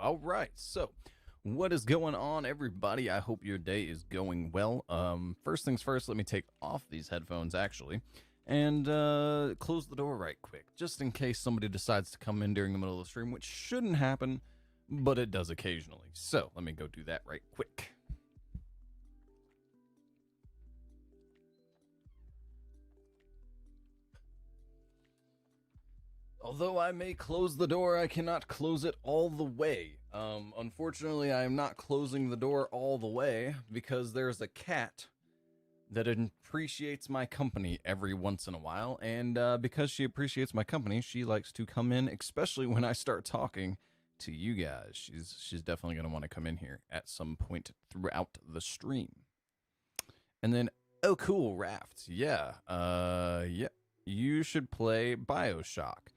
All right. So, what is going on, everybody? I hope your day is going well. First things first, let me take off these headphones actually, and close the door right quick, just in case somebody decides to come in during the middle of the stream, which shouldn't happen, but it does occasionally. So, let me go do that right quick. Although I may close the door, I cannot close it all the way. Unfortunately, I am not closing the door all the way because there's a cat that appreciates my company every once in a while, and because she appreciates my company, she likes to come in, especially when I start talking to you guys. She's definitely going to want to come in here at some point throughout the stream. And then, oh cool, Raft. Yeah. Yeah. You should play BioShock.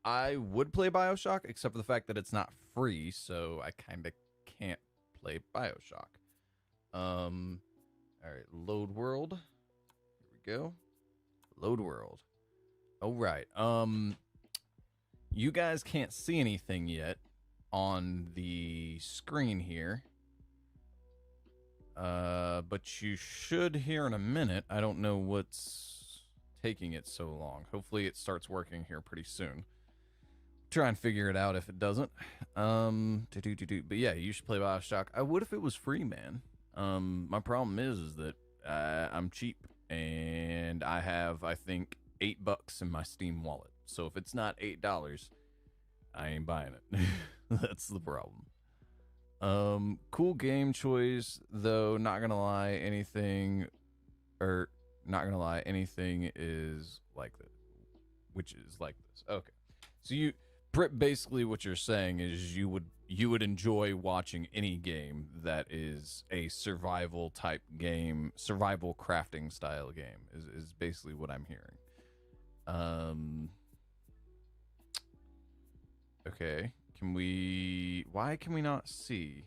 I would play BioShock, except for the fact that it's not free, so I kind of can't play BioShock. All right, load world. Here we go. Load world. All right. You guys can't see anything yet on the screen here. But you should here in a minute. I don't know what's taking it so long. Hopefully it starts working here pretty soon. Try and figure it out if it doesn't. But yeah, you should play BioShock. I would if it was free, man. My problem is that I'm cheap and I have, I think, $8 in my Steam wallet. So if it's not $8, I ain't buying it. That's the problem. Cool game choice, though. Not gonna lie, anything is like this, which is like this. Okay, so basically what you're saying is you would enjoy watching any game that is a survival type game, survival crafting style game is basically what I'm hearing. Okay, why can we not see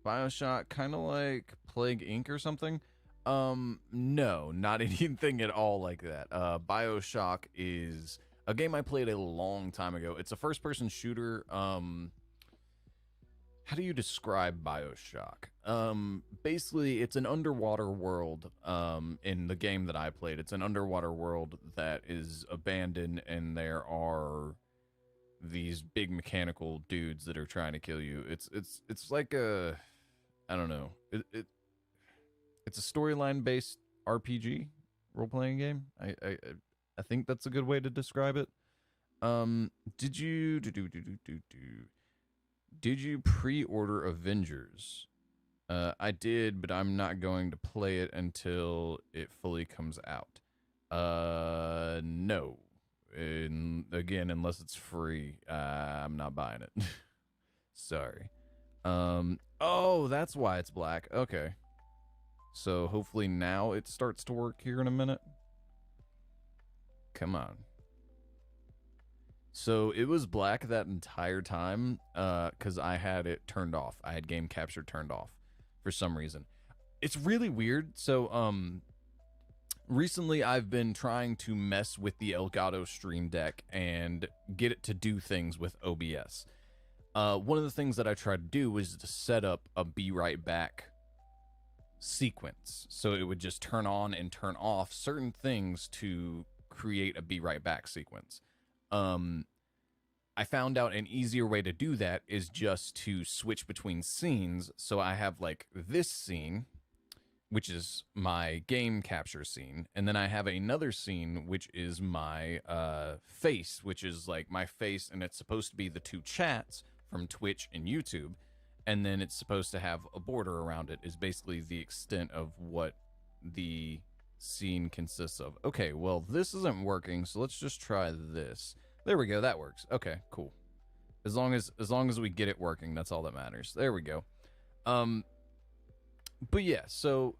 BioShock? Kind of like Plague Inc. or something? No, not anything at all like that. BioShock is a game I played a long time ago. It's a first-person shooter. How do you describe BioShock? Basically, it's an underwater world. In the game that I played, it's an underwater world that is abandoned, and there are these big mechanical dudes that are trying to kill you. It's like a, I don't know. It's a storyline based RPG role playing game. I think that's a good way to describe it. Did you pre-order Avengers? I did, but I'm not going to play it until it fully comes out. No. Again, unless it's free, I'm not buying it. Sorry. Oh, that's why it's black. Okay. So hopefully now it starts to work here in a minute. Come on. So it was black that entire time because I had it turned off. I had game capture turned off for some reason. It's really weird. So recently I've been trying to mess with the Elgato Stream Deck and get it to do things with OBS. One of the things that I tried to do was to set up a Be Right Back sequence. So it would just turn on and turn off certain things to create a Be Right Back sequence. I found out an easier way to do that is just to switch between scenes. So I have like this scene, which is my game capture scene, and then I have another scene which is my face, which is like my face, and it's supposed to be the two chats from Twitch and YouTube, and then it's supposed to have a border around it, is basically the extent of what the scene consists of. Okay, well, this isn't working, so let's just try this. There we go, that works. Okay, cool. As long as we get it working, that's all that matters. There we go. But yeah, so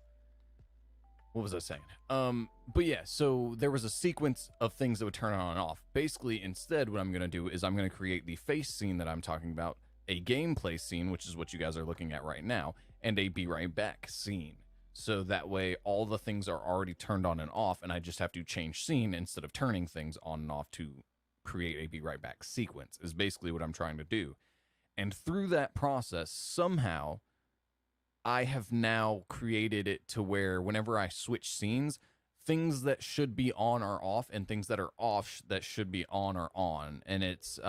what was I saying? But yeah, so there was a sequence of things that would turn on and off. Basically, instead, what I'm going to do is I'm going to create the face scene that I'm talking about, a gameplay scene, which is what you guys are looking at right now, and a Be Right Back scene. So that way, all the things are already turned on and off, and I just have to change scene instead of turning things on and off to create a be right back sequence, is basically what I'm trying to do. And through that process, somehow I have now created it to where whenever I switch scenes, things that should be on are off, and things that are off that should be on are on. And it's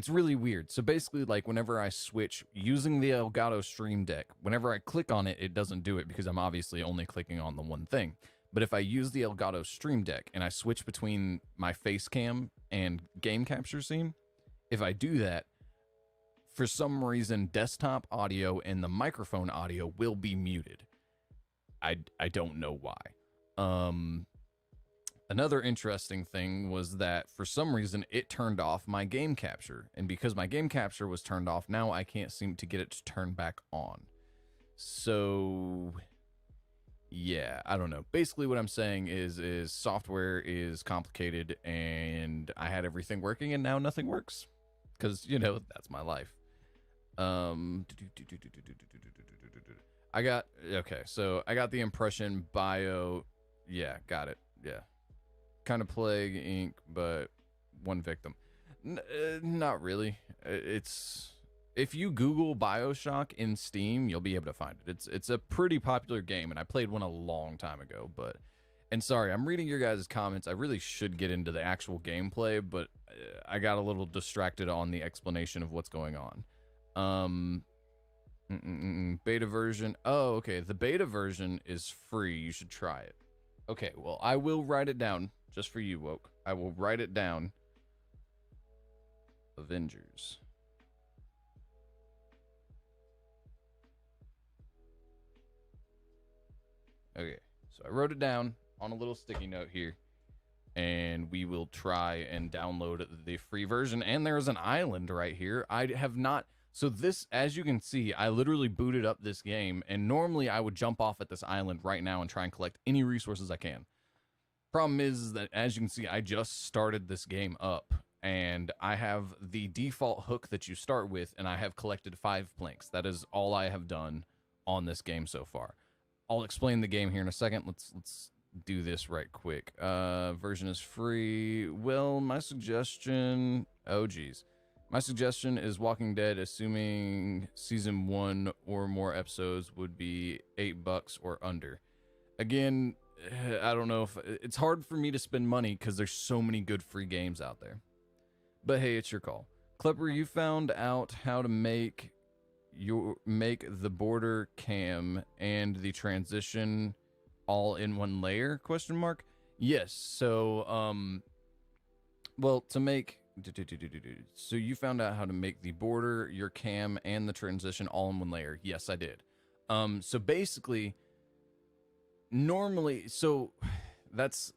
really weird. So basically, like, whenever I switch using the Elgato Stream Deck, whenever I click on it, it doesn't do it because I'm obviously only clicking on the one thing. But if I use the Elgato Stream Deck and I switch between my face cam and game capture scene, if I do that, for some reason, desktop audio and the microphone audio will be muted. I don't know why. Another interesting thing was that for some reason it turned off my game capture, and because my game capture was turned off, now I can't seem to get it to turn back on. So yeah, I don't know. Basically what I'm saying is software is complicated, and I had everything working and now nothing works, because, you know, that's my life. I got the impression bio. Yeah, got it. Yeah. Kind of Plague Inc., but one victim. Not really. It's, if you Google BioShock in Steam, you'll be able to find it. It's a pretty popular game, and I played one a long time ago. But, and sorry, I'm reading your guys' comments. I really should get into the actual gameplay, but I got a little distracted on the explanation of what's going on. Beta version. Oh, okay. The beta version is free. You should try it. Okay, well, I will write it down just for you, Woke. I will write it down. Avengers. Okay, so I wrote it down on a little sticky note here, and we will try and download the free version. And there's an island right here. I have not. So this, as you can see, I literally booted up this game, and normally I would jump off at this island right now and try and collect any resources I can. Problem is that, as you can see, I just started this game up, and I have the default hook that you start with, and I have collected 5 planks. That is all I have done on this game so far. I'll explain the game here in a second. Let's do this right quick. Version is free. Well, my suggestion... Oh, geez. My suggestion is Walking Dead, assuming season 1 or more episodes would be $8 or under. Again, I don't know if... It's hard for me to spend money because there's so many good free games out there. But hey, it's your call. Klepper, you found out how to make the border cam and the transition all in one layer? Question mark. Yes. So, well, to make... So you found out how to make the border, your cam, and the transition all in one layer. Yes, I did. So basically, normally, so that's,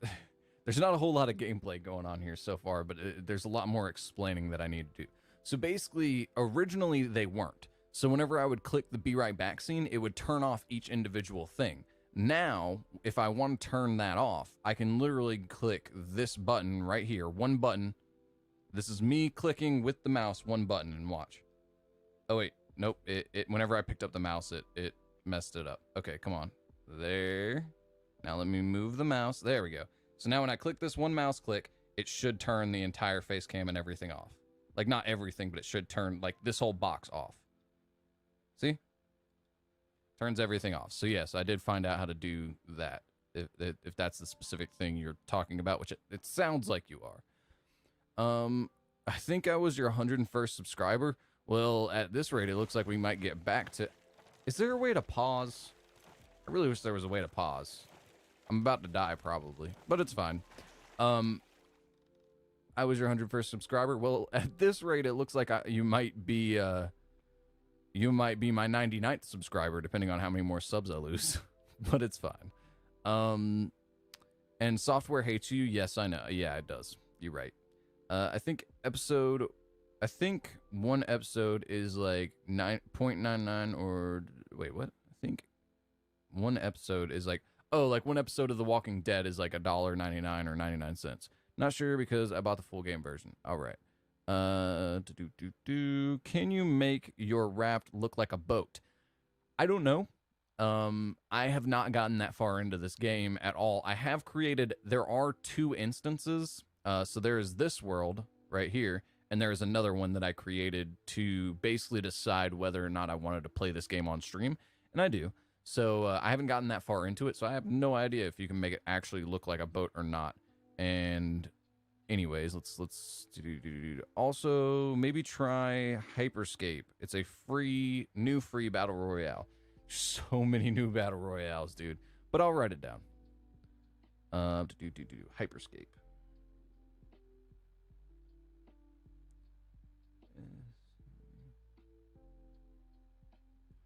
there's not a whole lot of gameplay going on here so far, but there's a lot more explaining that I need to do. So basically, originally they weren't. So whenever I would click the be right back scene, it would turn off each individual thing. Now, if I want to turn that off, I can literally click this button right here, one button. This is me clicking with the mouse, one button, and watch. Oh, wait. Nope. Whenever I picked up the mouse, it messed it up. Okay, come on. There. Now let me move the mouse. There we go. So now when I click this one mouse click, it should turn the entire face cam and everything off. Like, not everything, but it should turn, like, this whole box off. See? Turns everything off. So, yes, I did find out how to do that. If that's the specific thing you're talking about, which it sounds like you are. I think I was your 101st subscriber. Well, at this rate, it looks like we might get back to... Is there a way to pause? I really wish there was a way to pause. I'm about to die, probably, but it's fine. I was your 101st subscriber. Well, at this rate, it looks like you might be my 99th subscriber, depending on how many more subs I lose. But it's fine. And software hates you. Yes, I know. Yeah, it does. You're right. I think one episode is like 9.99 or wait, what? I think one episode is like, oh, like one episode of The Walking Dead is like $1.99 or 99 cents. Not sure because I bought the full game version. All right. Can you make your Raft look like a boat? I don't know. I have not gotten that far into this game at all. I have created, there are 2 instances. So there is this world right here, and there is another one that I created to basically decide whether or not I wanted to play this game on stream, and I do. So I haven't gotten that far into it, so I have no idea if you can make it actually look like a boat or not. And anyways, let's do. Also maybe try Hyperscape. It's a new free battle royale. So many new battle royales, dude. But I'll write it down. Hyperscape.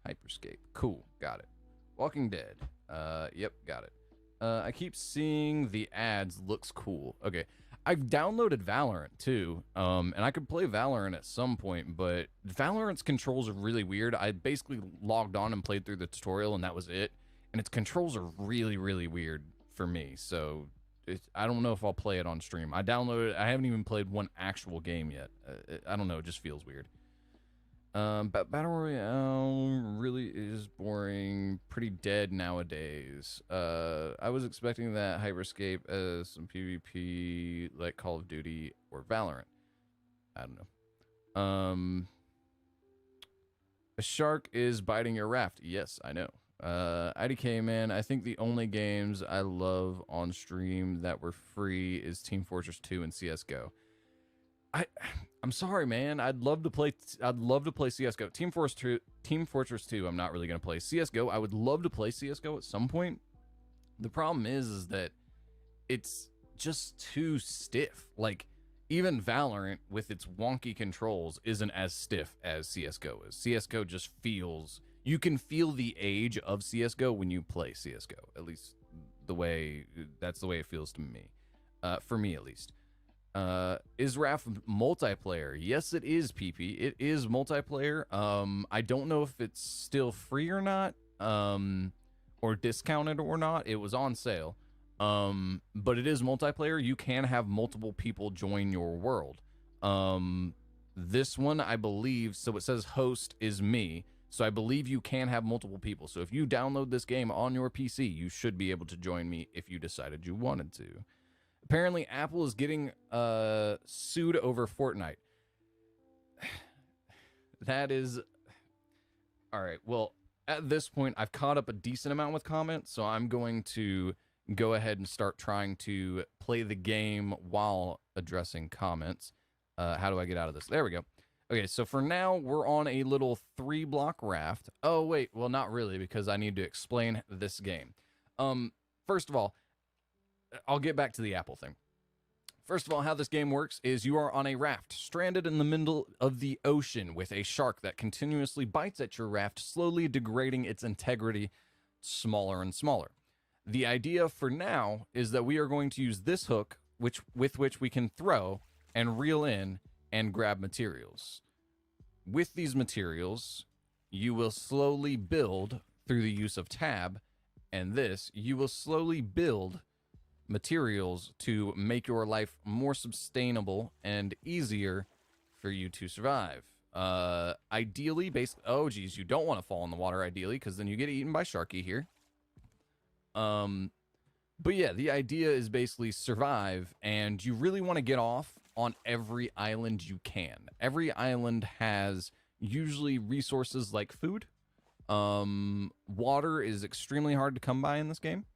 Hyperscape. Cool. Got it. Walking Dead. Yep, got it. I keep seeing the ads. Looks cool. Okay. I've downloaded Valorant too, and I could play Valorant at some point, but Valorant's controls are really weird. I basically logged on and played through the tutorial, and that was it. And its controls are really, really weird for me, so I don't know if I'll play it on stream. I downloaded it. I haven't even played one actual game yet. I don't know. It just feels weird. But Battle Royale really is boring, pretty dead nowadays. I was expecting that Hyperscape as some PvP like Call of Duty or Valorant. I don't know. A shark is biting your raft. Yes, I know. IDK, man, I think the only games I love on stream that were free is Team Fortress 2 and CS:GO. I'm sorry, man. I'd love to play CS:GO. Team Fortress 2, I'm not really going to play. CS:GO, I would love to play CS:GO at some point. The problem is that it's just too stiff. Like, even Valorant, with its wonky controls, isn't as stiff as CS:GO is. CS:GO just feels... You can feel the age of CS:GO when you play CS:GO. At least that's the way it feels to me. For me, at least. Is Raft multiplayer? Yes, it is, PP. It is multiplayer. I don't know if it's still free or not, or discounted or not. It was on sale. But it is multiplayer. You can have multiple people join your world. This one, I believe, so it says host is me. So I believe you can have multiple people. So if you download this game on your PC, you should be able to join me if you decided you wanted to. Apparently, Apple is getting sued over Fortnite. That is... All right, well, at this point, I've caught up a decent amount with comments, so I'm going to go ahead and start trying to play the game while addressing comments. How do I get out of this? There we go. Okay, so for now, we're on a little 3-block raft. Oh, wait, well, not really, because I need to explain this game. First of all, I'll get back to the Apple thing. First of all, how this game works is you are on a raft, stranded in the middle of the ocean with a shark that continuously bites at your raft, slowly degrading its integrity smaller and smaller. The idea for now is that we are going to use this hook, with which we can throw and reel in and grab materials. With these materials, you will slowly build through the use of tab, and you will slowly build materials to make your life more sustainable and easier for you to survive. Ideally, oh geez, you don't want to fall in the water ideally, because then you get eaten by Sharky here. But yeah, the idea is basically survive, and you really want to get off on every island you can. Every island has usually resources like food. Water is extremely hard to come by in this game.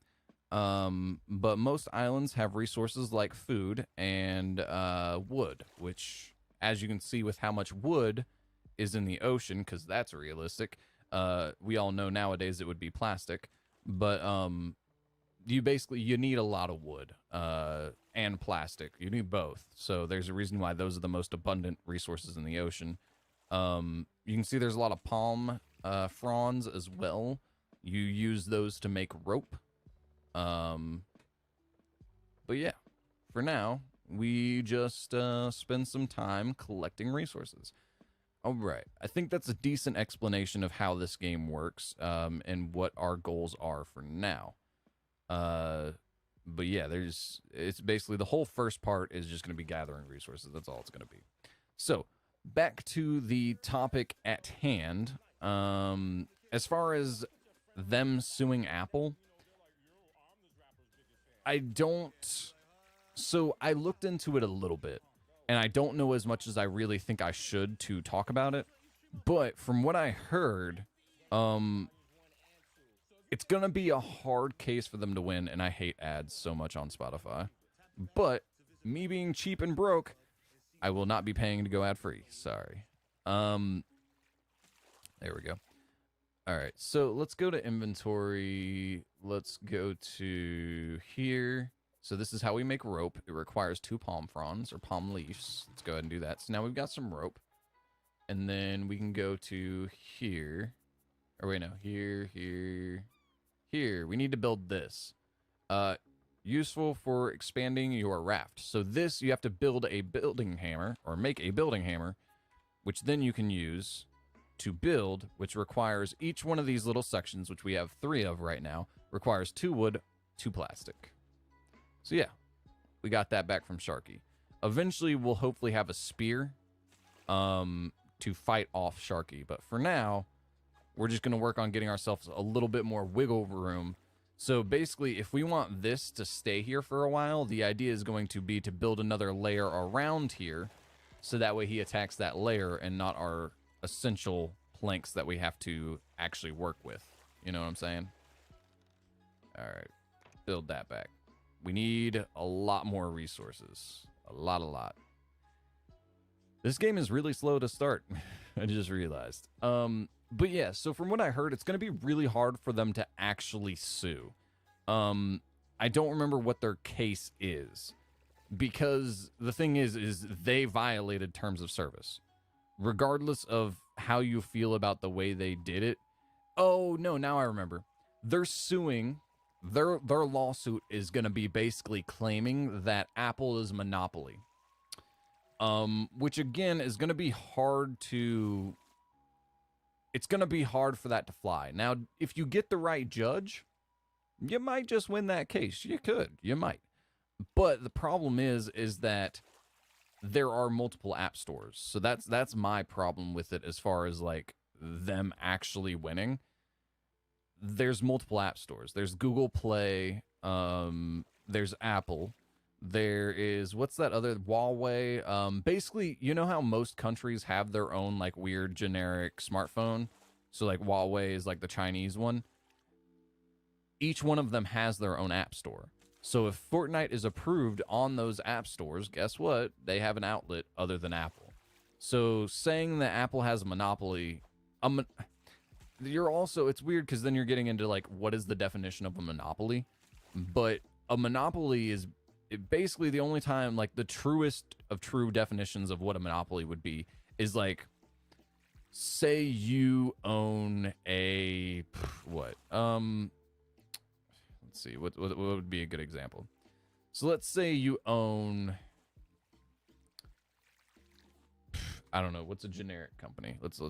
But most islands have resources like food and wood, which, as you can see with how much wood is in the ocean, because that's realistic. We all know nowadays it would be plastic, but you need a lot of wood and plastic. You need both. So there's a reason why those are the most abundant resources in the ocean. You can see there's a lot of palm fronds as well. You use those to make rope. But yeah, for now, we just spend some time collecting resources. All right, I think that's a decent explanation of how this game works, and what our goals are for now. But yeah, it's basically the whole first part is just going to be gathering resources. That's all it's going to be. So back to the topic at hand. As far as them suing Apple, I don't So I looked into it a little bit, and I don't know as much as I really think I should to talk about it. But from what I heard, um, it's gonna be a hard case for them to win, and I hate ads so much on Spotify. But me being cheap and broke, I will not be paying to go ad free. Sorry. There we go. All right, so let's go to inventory. Let's go to here. So this is how we make rope. It requires 2 palm fronds or palm leaves. Let's go ahead and do that. So now we've got some rope. And then we can go to here. Or wait, no, here. Here, we need to build this. Useful for expanding your raft. So this, you have to build a building hammer, or make a building hammer, which then you can use to build, which requires each one of these little sections, which we have 3 of right now, requires 2 wood, 2 plastic. So yeah, we got that back from Sharky. Eventually, we'll hopefully have a spear to fight off Sharky. But for now, we're just going to work on getting ourselves a little bit more wiggle room. So basically, if we want this to stay here for a while, the idea is going to be to build another layer around here, so that way he attacks that layer and not our essential planks that we have to actually work with. You know what I'm saying? All right, build that back. We need a lot more resources. A lot. This game is really slow to start. I just realized. But yeah, so from what I heard, it's going to be really hard for them to actually sue. I don't remember what their case is, because the thing is they violated terms of service. Regardless of how you feel about the way they did it. Oh, no, now I remember. They're suing. Their lawsuit is going to be basically claiming that Apple is monopoly. Which again is going to be hard to... It's going to be hard for that to fly. Now, if you get the right judge, you might just win that case. You could. You might. But the problem is that there are multiple app stores. So that's my problem with it as far as, like, them actually winning. There's multiple app stores. There's Google Play. There's Apple. There is, what's that other, Huawei? Basically, you know how most countries have their own, like, weird generic smartphone? So, like, Huawei is, like, the Chinese one. Each one of them has their own app store. So if Fortnite is approved on those app stores, guess what? They have an outlet other than Apple. So saying that Apple has a monopoly, you're also, it's weird because then you're getting into, like, what is the definition of a monopoly? But a monopoly is basically the only time, like, the truest of true definitions of what a monopoly would be is, like, say you own a, what? Let's see, what would be a good example? So let's say you own, I don't know, what's a generic company? Let's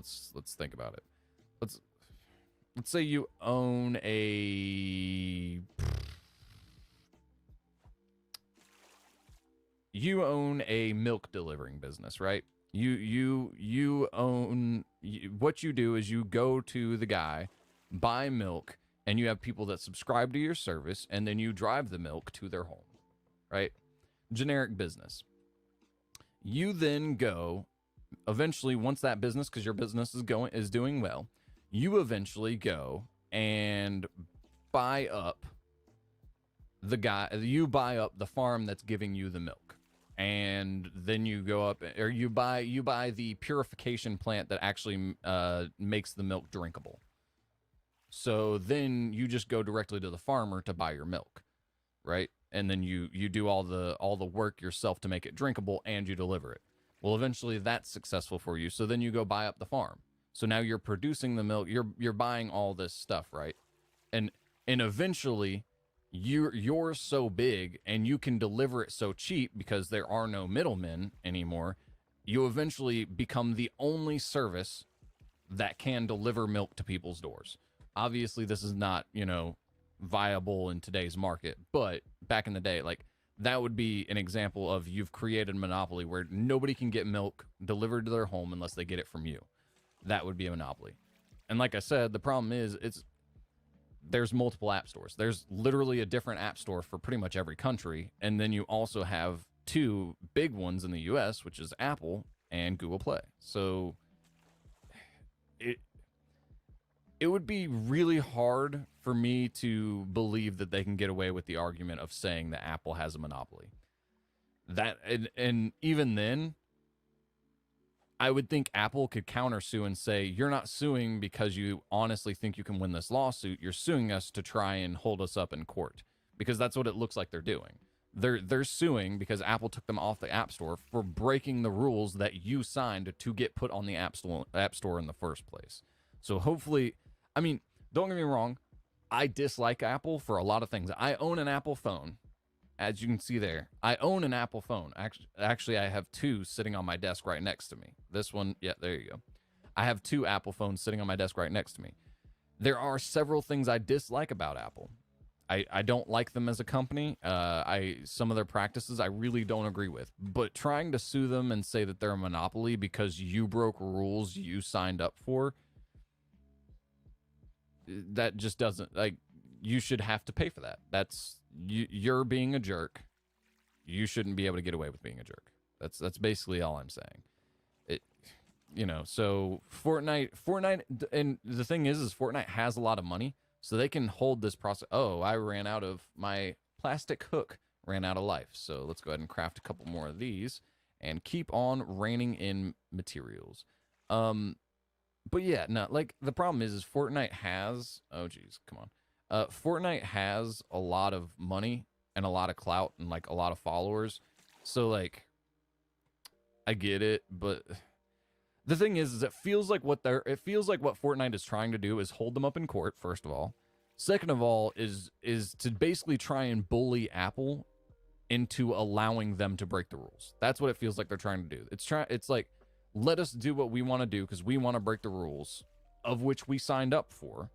think about it. Let's say you own a milk delivering business, right? You own, what you do is you go to the guy, buy milk, and you have people that subscribe to your service, and then you drive the milk to their home, right? Generic business. You then go, eventually, once that business, because your business is doing well, you eventually go and buy up the farm that's giving you the milk. And then you go up, or you buy the purification plant that actually makes the milk drinkable. So then you just go directly to the farmer to buy your milk, right? And then you do all the work yourself to make it drinkable, and you deliver it. Well, eventually that's successful for you. So then you go buy up the farm. So now you're producing the milk. You're buying all this stuff, right? And eventually you're so big and you can deliver it so cheap because there are no middlemen anymore. You eventually become the only service that can deliver milk to people's doors. Obviously, this is not, viable in today's market, but back in the day, like, that would be an example of you've created a monopoly where nobody can get milk delivered to their home unless they get it from you. That would be a monopoly. And like I said, the problem is there's multiple app stores. There's literally a different app store for pretty much every country. And then you also have two big ones in the US, which is Apple and Google Play. So it would be really hard for me to believe that they can get away with the argument of saying that Apple has a monopoly. That and even then, I would think Apple could countersue and say, you're not suing because you honestly think you can win this lawsuit. You're suing us to try and hold us up in court, because that's what it looks like they're doing. They're suing because Apple took them off the App Store for breaking the rules that you signed to get put on the App Store in the first place. So hopefully, I mean, don't get me wrong, I dislike Apple for a lot of things. I own an Apple phone. As you can see there, I own an Apple phone. Actually, I have two sitting on my desk right next to me. This one, yeah, there you go. I have two Apple phones sitting on my desk right next to me. There are several things I dislike about Apple. I don't like them as a company. Some of their practices I really don't agree with. But trying to sue them and say that they're a monopoly because you broke rules you signed up for, that just doesn't, like, you should have to pay for that. That's you're being a jerk. You shouldn't be able to get away with being a jerk. That's basically all I'm saying. So Fortnite, and the thing is Fortnite has a lot of money, so they can hold this process. Oh, I ran out of my plastic hook, ran out of life. So let's go ahead and craft a couple more of these and keep on raining in materials. But yeah, no, like the problem is Fortnite has, oh geez, come on. Fortnite has a lot of money and a lot of clout and like a lot of followers. So like, I get it, but the thing is it feels like what Fortnite is trying to do is hold them up in court, first of all. Second of all, is to basically try and bully Apple into allowing them to break the rules. That's what it feels like they're trying to do. It's like, let us do what we want to do because we want to break the rules of which we signed up for,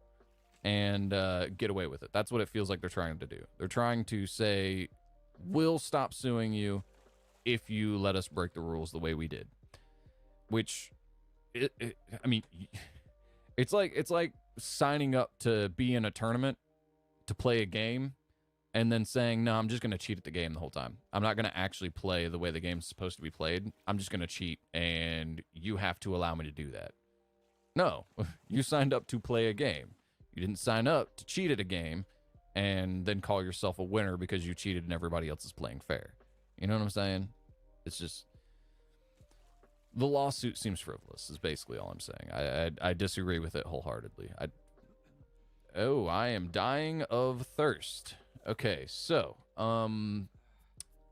and get away with it. That's what it feels like they're trying to do. They're trying to say, we'll stop suing you if you let us break the rules the way we did. Which, I mean, it's like signing up to be in a tournament to play a game and then saying, no, I'm just going to cheat at the game the whole time. I'm not going to actually play the way the game's supposed to be played. I'm just going to cheat, and you have to allow me to do that. No, you signed up to play a game. You didn't sign up to cheat at a game and then call yourself a winner because you cheated and everybody else is playing fair. You know what I'm saying? It's just, the lawsuit seems frivolous is basically all I'm saying. I disagree with it wholeheartedly. I am dying of thirst. Okay, so,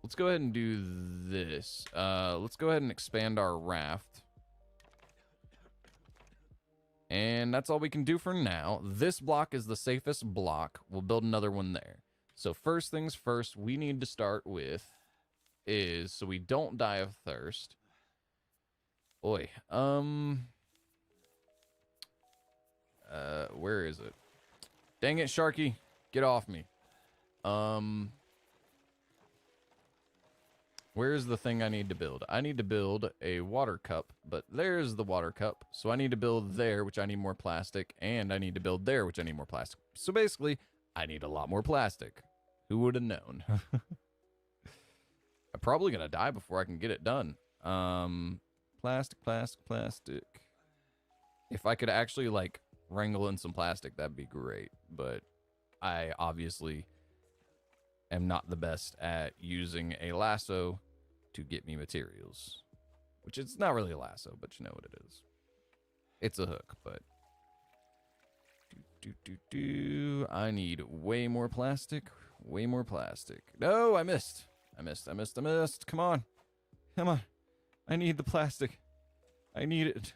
let's go ahead and do this. Let's go ahead and expand our raft. And that's all we can do for now. This block is the safest block. We'll build another one there. So first things first, we need to start with is, so we don't die of thirst. Where is it? Dang it, Sharky. Get off me. Where's the thing I need to build? I need to build a water cup, but there's the water cup. So I need to build there, which I need more plastic, and I need to build there, which I need more plastic. So basically, I need a lot more plastic. Who would have known? I'm probably going to die before I can get it done. Plastic. If I could actually, like, wrangle in some plastic, that'd be great. But I obviously am not the best at using a lasso to get me materials. Which it's not really a lasso, but you know what it is. It's a hook, but... I need way more plastic. Way more plastic. No, I missed. I missed. Come on. I need the plastic. I need it.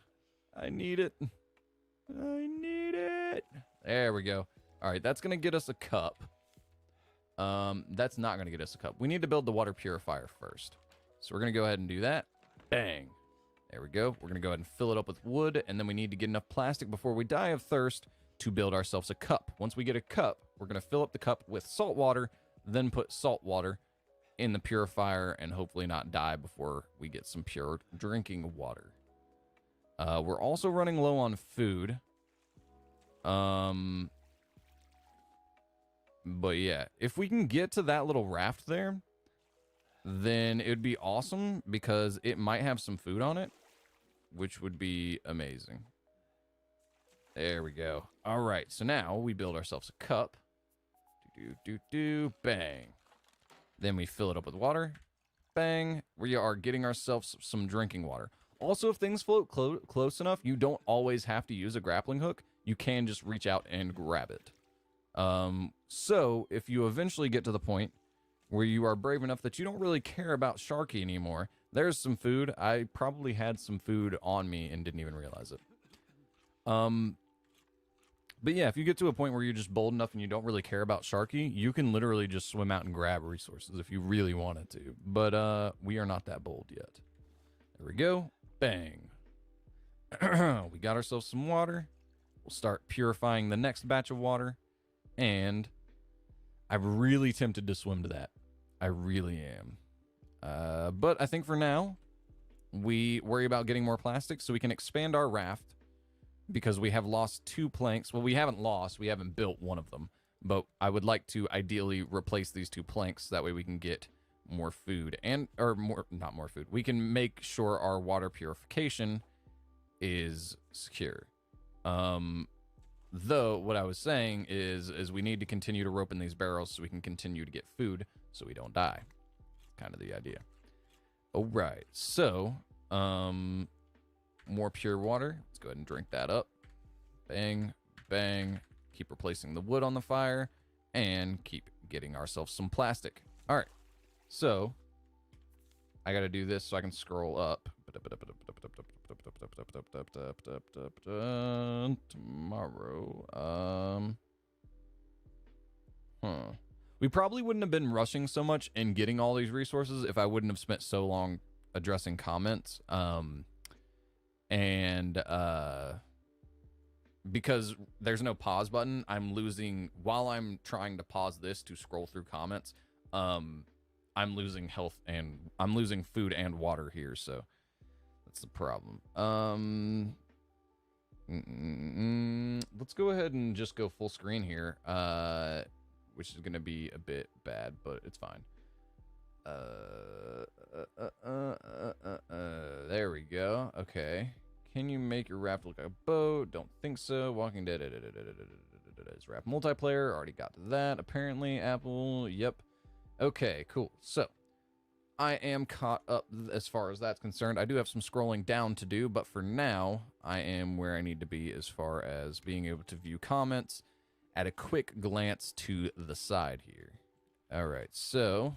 There we go. All right, that's going to get us a cup. That's not going to get us a cup. We need to build the water purifier first. So we're going to go ahead and do that. Bang. There we go. We're going to go ahead and fill it up with wood, and then we need to get enough plastic before we die of thirst to build ourselves a cup. Once we get a cup, we're going to fill up the cup with salt water, then put salt water in the purifier and hopefully not die before we get some pure drinking water. We're also running low on food. But yeah, if we can get to that little raft there, then it would be awesome because it might have some food on it, which would be amazing. There we go. All right, so now we build ourselves a cup. Bang. Then we fill it up with water. Bang. We are getting ourselves some drinking water. Also, if things float close enough, you don't always have to use a grappling hook. You can just reach out and grab it. So if you eventually get to the point where you are brave enough that you don't really care about Sharky anymore, there's some food. I probably had some food on me and didn't even realize it. But yeah, if you get to a point where you're just bold enough and you don't really care about Sharky, you can literally just swim out and grab resources if you really wanted to. But we are not that bold yet. There we go. Bang. We got ourselves some water. We'll start purifying the next batch of water. And I'm really tempted to swim to that. I really am. But I think for now, we worry about getting more plastic so we can expand our raft. Because we have lost 2 planks. Well, we haven't lost. We haven't built one of them. But I would like to ideally replace these 2 planks. That way we can get more food. Not more food. We can make sure our water purification is secure. Though, what I was saying is we need to continue to rope in these barrels so we can continue to get food so we don't die. Kind of the idea. All right. So, more pure water. Let's go ahead and drink that up. Bang, bang. Keep replacing the wood on the fire. And keep getting ourselves some plastic. All right. So, I got to do this so I can scroll up. Tomorrow. We probably wouldn't have been rushing so much in getting all these resources if I wouldn't have spent so long addressing comments. Because there's no pause button, I'm losing, while I'm trying to pause this to scroll through comments, I'm losing health and I'm losing food and water here, so that's the problem. Let's go ahead and just go full screen here, which is gonna be a bit bad, but it's fine. There we go. Okay. Can you make your raft look like a boat? Don't think so. Walking Dead is raft multiplayer. Already got to that. Apparently, Apple. Yep. Okay, cool. So, I am caught up as far as that's concerned. I do have some scrolling down to do, but for now, I am where I need to be as far as being able to view comments at a quick glance to the side here. All right, so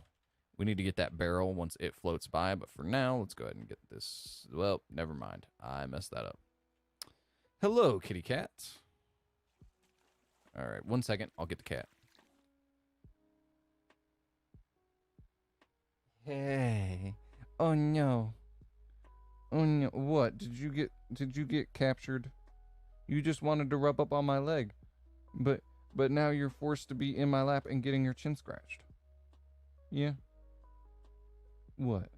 we need to get that barrel once it floats by, but for now, let's go ahead and get this. Well, never mind. I messed that up. Hello, kitty cat. All right, 1 second. I'll get the cat. Hey. Oh no. Oh no. What? Did you get captured? You just wanted to rub up on my leg. But now you're forced to be in my lap and getting your chin scratched. Yeah. What?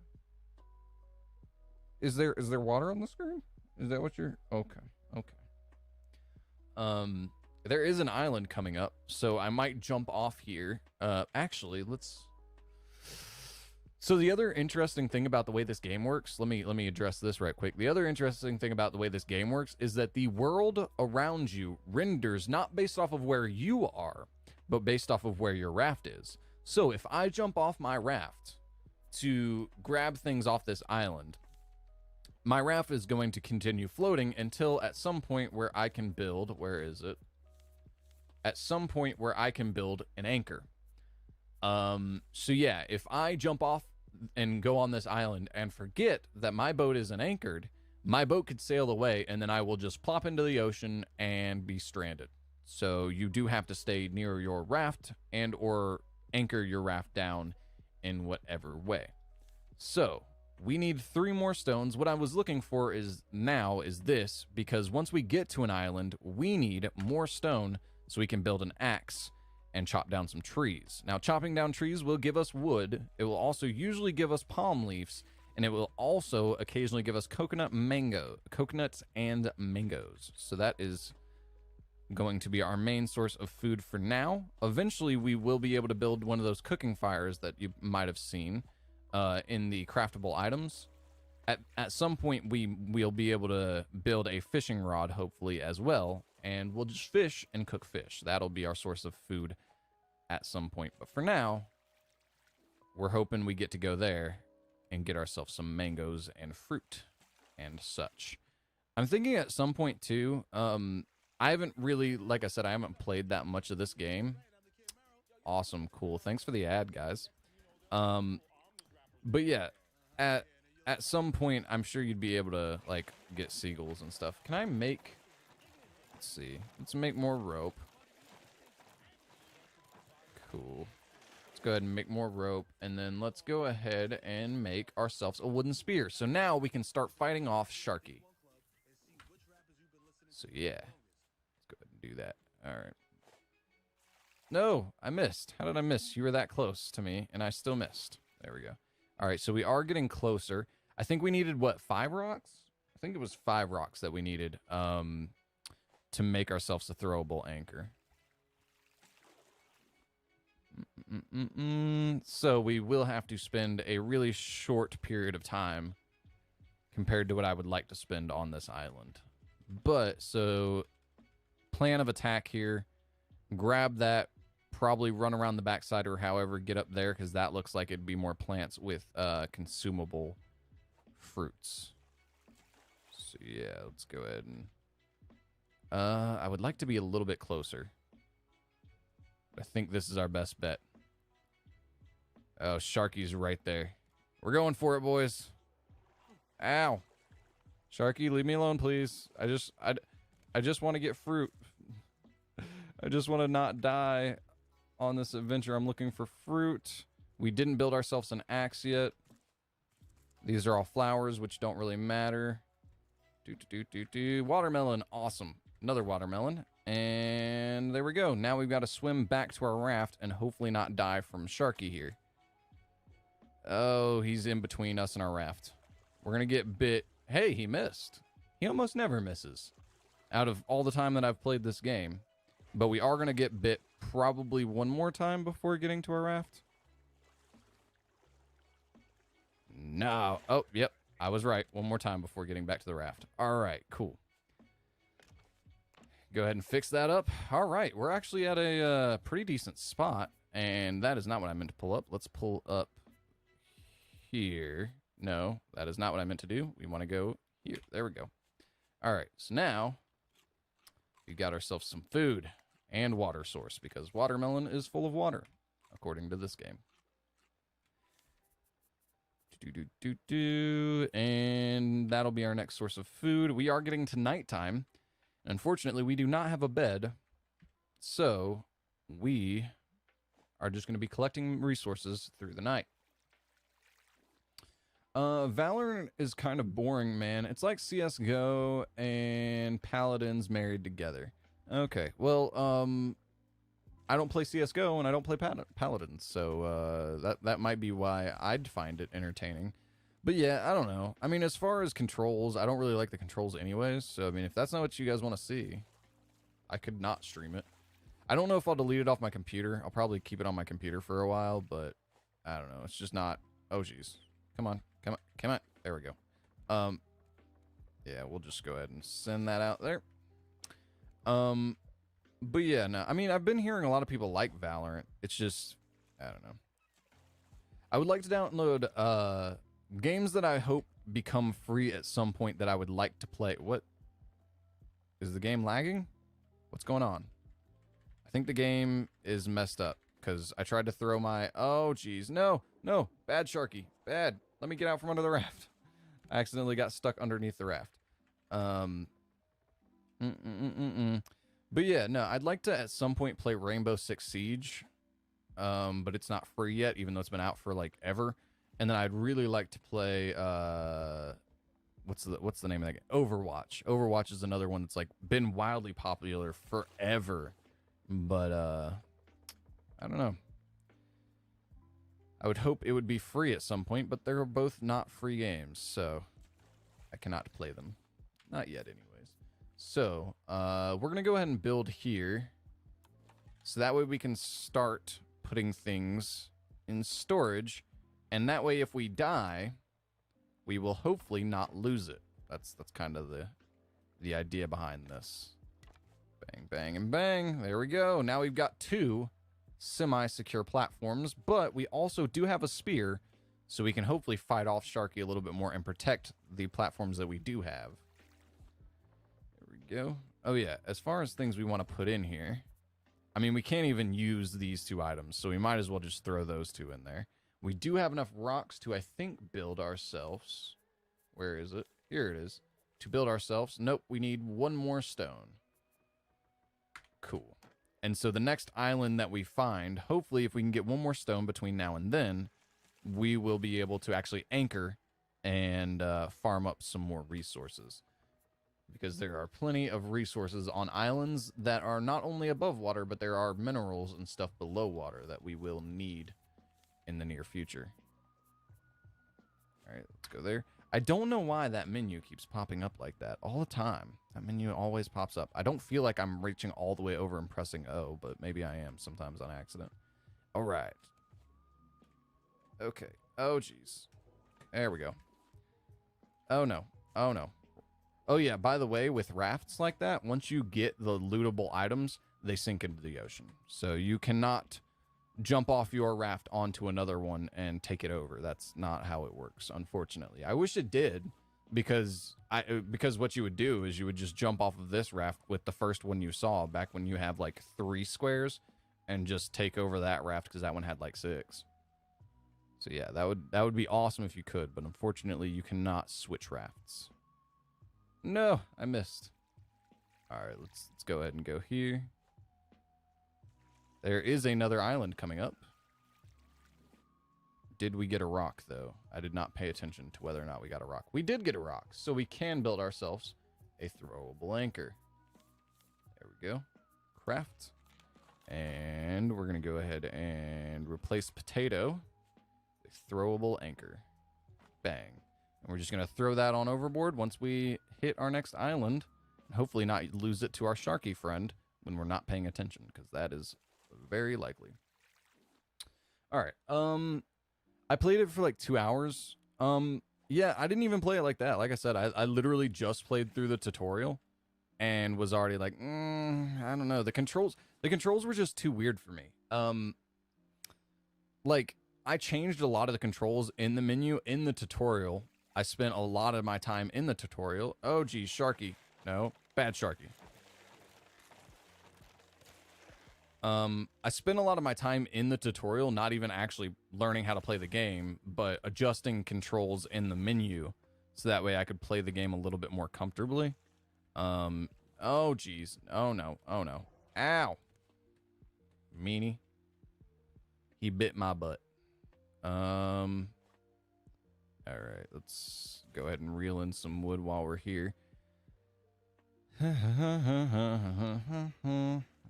Is there water on the screen? Is that what you're... Okay. There is an island coming up, so I might jump off here. Actually, let's... So the other interesting thing about the way this game works, let me address this right quick. The other interesting thing about the way this game works is that the world around you renders not based off of where you are, but based off of where your raft is. So if I jump off my raft to grab things off this island, my raft is going to continue floating until at some point where I can build, where is it? At some point where I can build an anchor. So yeah, if I jump off and go on this island and forget that my boat isn't anchored, my boat could sail away and then I will just plop into the ocean and be stranded. So you do have to stay near your raft and or anchor your raft down in whatever way. So we need 3 more stones. What I was looking for is this, because once we get to an island, we need more stone so we can build an axe and chop down some trees. Now, chopping down trees will give us wood. It will also usually give us palm leaves, and it will also occasionally give us coconuts and mangoes. So that is going to be our main source of food for now. Eventually, we will be able to build one of those cooking fires that you might have seen in the craftable items. At some point, we'll be able to build a fishing rod, hopefully, as well, and we'll just fish and cook fish. That'll be our source of food at some point. But for now, we're hoping we get to go there and get ourselves some mangoes and fruit and such. I'm thinking at some point, too, I haven't really, like I said, I haven't played that much of this game. Awesome, cool. Thanks for the ad, guys. But yeah, at some point, I'm sure you'd be able to, like, get seagulls and stuff. Can I make... Let's see. Let's make more rope. Cool. Let's go ahead and make more rope. And then let's go ahead and make ourselves a wooden spear. So now we can start fighting off Sharky. So, yeah. Let's go ahead and do that. All right. No, I missed. How did I miss? You were that close to me, and I still missed. There we go. All right, so we are getting closer. I think we needed, what, 5 rocks? I think it was 5 rocks that we needed to make ourselves a throwable anchor. So we will have to spend a really short period of time compared to what I would like to spend on this island. But, so, plan of attack here. Grab that, probably run around the backside or however, get up there, because that looks like it'd be more plants with consumable fruits. So yeah, let's go ahead and I would like to be a little bit closer. I think this is our best bet. Oh, Sharky's right there. We're going for it, boys. Ow. Sharky, leave me alone, please. I just want to get fruit. I just want to not die on this adventure. I'm looking for fruit. We didn't build ourselves an axe yet. These are all flowers, which don't really matter. Watermelon. Awesome. Another watermelon. And there we go. Now we've got to swim back to our raft and hopefully not die from Sharky here. Oh, he's in between us and our raft. We're going to get bit. Hey, he missed. He almost never misses out of all the time that I've played this game. But we are going to get bit probably one more time before getting to our raft. No. Oh, yep. I was right. One more time before getting back to the raft. All right, cool. Go ahead and fix that up. All right, we're actually at a pretty decent spot, and that is not what I meant to pull up. Let's pull up here. No, that is not what I meant to do. We want to go here. There we go. All right, so now we got ourselves some food and water source, because watermelon is full of water, according to this game. And that'll be our next source of food. We are getting to nighttime. Unfortunately, we do not have a bed, so we are just going to be collecting resources through the night. Valorant is kind of boring, man. It's like CSGO and Paladins married together. Okay, well, I don't play CSGO and I don't play Paladins, so that might be why I'd find it entertaining. But yeah, I don't know. I mean, as far as controls, I don't really like the controls anyways. So, I mean, if that's not what you guys want to see, I could not stream it. I don't know if I'll delete it off my computer. I'll probably keep it on my computer for a while, but I don't know. It's just not... Oh, geez. Come on. Come on. Come on. There we go. Yeah, we'll just go ahead and send that out there. But yeah, no. I mean, I've been hearing a lot of people like Valorant. It's just... I don't know. I would like to download, games that I hope become free at some point that I would like to play. What? Is the game lagging? What's going on? I think the game is messed up because I tried to throw my... Oh, geez. No, no. Bad Sharky. Bad. Let me get out from under the raft. I accidentally got stuck underneath the raft. But yeah, no, I'd like to at some point play Rainbow Six Siege. But it's not free yet, even though it's been out for like ever. And then I'd really like to play, what's the name of that game? Overwatch. Overwatch is another one that's like been wildly popular forever. But, I don't know. I would hope it would be free at some point, but they're both not free games, so I cannot play them. Not yet, anyways. So, we're going to go ahead and build here. So that way we can start putting things in storage. And that way if we die, we will hopefully not lose it. That's kind of the idea behind this. Bang, bang, and bang. There we go. Now we've got 2 semi-secure platforms, but we also do have a spear, so we can hopefully fight off Sharky a little bit more and protect the platforms that we do have. There we go. Oh yeah, as far as things we want to put in here, I mean, we can't even use these 2 items, so we might as well just throw those 2 in there. We do have enough rocks to, I think, build ourselves. Where is it? Here it is. To build ourselves. Nope, we need 1 more stone. Cool. And so the next island that we find, hopefully if we can get 1 more stone between now and then, we will be able to actually anchor and farm up some more resources. Because there are plenty of resources on islands that are not only above water, but there are minerals and stuff below water that we will need in the near future. All right, let's go there. I don't know why that menu keeps popping up like that all the time. That menu always pops up. I don't feel like I'm reaching all the way over and pressing O, but maybe I am sometimes on accident. All right. Okay. Oh, geez. There we go. Oh, no. Oh, no. Oh, yeah, by the way, with rafts like that, once you get the lootable items, they sink into the ocean. So you cannot jump off your raft onto another one and take it over. That's not how it works, unfortunately. I wish it did, because what you would do is you would just jump off of this raft with the first one you saw back when you have like 3 squares and just take over that raft, because that one had like 6. So yeah, that would be awesome if you could, but unfortunately you cannot switch rafts. No, I missed. All right, let's go ahead and go here. There is another island coming up. Did we get a rock, though? I did not pay attention to whether or not we got a rock. We did get a rock, so we can build ourselves a throwable anchor. There we go. Craft. And we're going to go ahead and replace potato with throwable anchor. Bang. And we're just going to throw that on overboard once we hit our next island. And hopefully not lose it to our Sharky friend when we're not paying attention, because that is very likely. All right. I played it for like 2 hours. Yeah, I didn't even play it like that. Like I said, I literally just played through the tutorial and was already like, I don't know. The controls were just too weird for me. Like, I changed a lot of the controls in the menu in the tutorial. I spent a lot of my time in the tutorial. Oh, geez, Sharky. No, bad Sharky. I spent a lot of my time in the tutorial, not even actually learning how to play the game, but adjusting controls in the menu so that way I could play the game a little bit more comfortably. Oh, geez. Oh, no. Oh, no. Ow. Meanie. He bit my butt. All right, let's go ahead and reel in some wood while we're here. There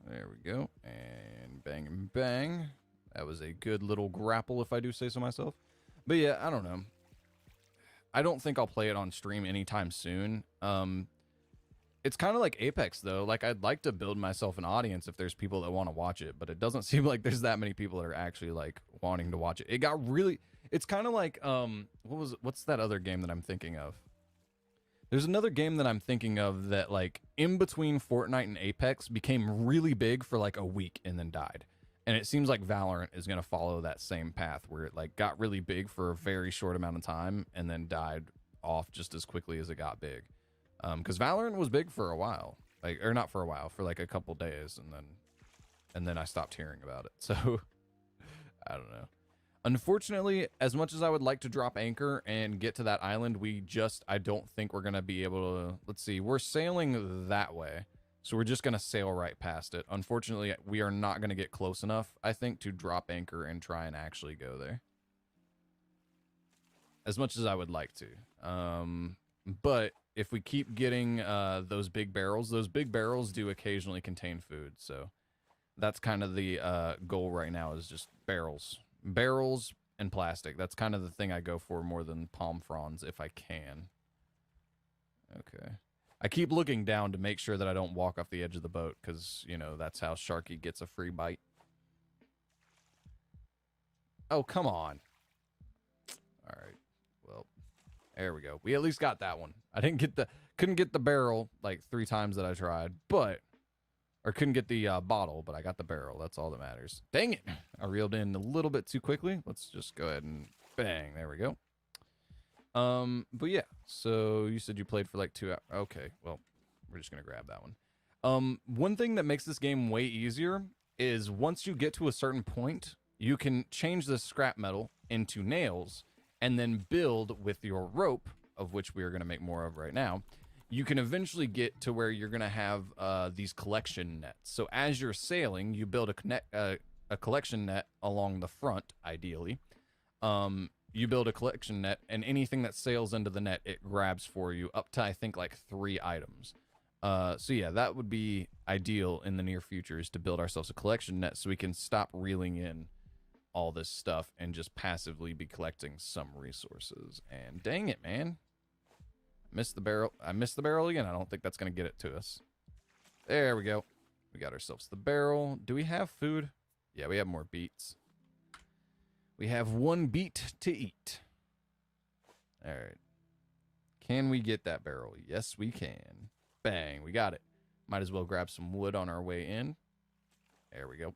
we go. And bang and bang. That was a good little grapple, if I do say so myself. But yeah, I don't know. I don't think I'll play it on stream anytime soon. It's kind of like Apex, though. Like, I'd like to build myself an audience if there's people that want to watch it, but it doesn't seem like there's that many people that are actually, like, wanting to watch it. It got really... It's kind of like, what's that other game that I'm thinking of? There's another game that I'm thinking of that, like, in between Fortnite and Apex became really big for, like, a week and then died. And it seems like Valorant is going to follow that same path where it, like, got really big for a very short amount of time and then died off just as quickly as it got big. Because Valorant was big for a while. Like, or not for a while, for, like, a couple days, and then I stopped hearing about it. So, I don't know. Unfortunately, as much as I would like to drop anchor and get to that island, I don't think we're going to be able to, let's see, we're sailing that way. So we're just going to sail right past it. Unfortunately, we are not going to get close enough, I think, to drop anchor and try and actually go there. As much as I would like to. But if we keep getting those big barrels do occasionally contain food. So that's kind of the goal right now, is just barrels. Barrels and plastic. That's kind of the thing I go for more than palm fronds if I can. Okay. I keep looking down to make sure that I don't walk off the edge of the boat, because, you know, that's how Sharky gets a free bite. Oh, come on. All right. Well, there we go. We at least got that one. I couldn't get the barrel like 3 times that I tried, or couldn't get the bottle, but I got the barrel. That's all that matters. Dang it. I reeled in a little bit too quickly. Let's just go ahead and bang. There we go. But yeah, so you said you played for like 2 hours. Okay, well, we're just gonna grab that one. One thing that makes this game way easier is once you get to a certain point, you can change the scrap metal into nails and then build with your rope, of which we are gonna make more of right now. You can eventually get to where you're gonna have these collection nets. So as you're sailing, you build a collection net along the front, ideally. You build a collection net, and anything that sails into the net, it grabs for you up to, I think, like 3 items. So yeah, that would be ideal in the near future, is to build ourselves a collection net so we can stop reeling in all this stuff and just passively be collecting some resources. And dang it, man. Missed the barrel. I missed the barrel again. I don't think that's going to get it to us. There we go. We got ourselves the barrel. Do we have food? Yeah, we have more beets. We have 1 beet to eat. All right. Can we get that barrel? Yes, we can. Bang, we got it. Might as well grab some wood on our way in. There we go.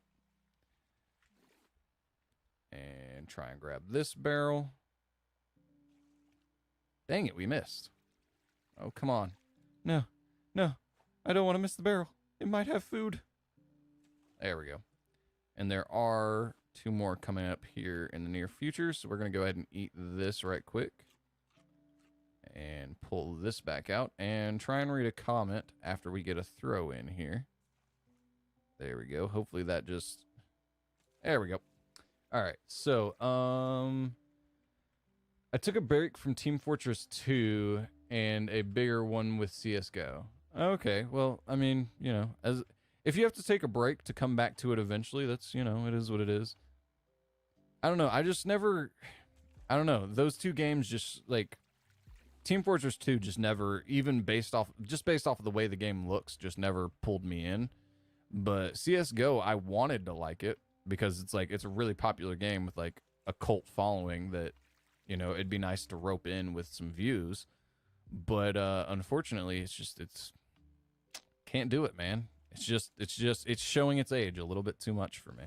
And try and grab this barrel. Dang it, we missed. Oh, come on. No, no. I don't want to miss the barrel. It might have food. There we go. And there are 2 more coming up here in the near future, so we're going to go ahead and eat this right quick. And pull this back out and try and read a comment after we get a throw in here. There we go. Hopefully that just... There we go. All right, so I took a break from Team Fortress 2 and a bigger one with CSGO. Okay, well, I mean, you know, if you have to take a break to come back to it eventually, that's, you know, it is what it is. I don't know. I don't know. Those 2 games just, like, Team Fortress 2 just never, even based off of the way the game looks, just never pulled me in. But CSGO, I wanted to like it because it's like, it's a really popular game with like a cult following that, you know, it'd be nice to rope in with some views. But unfortunately, it's can't do it, man. It's showing its age a little bit too much for me.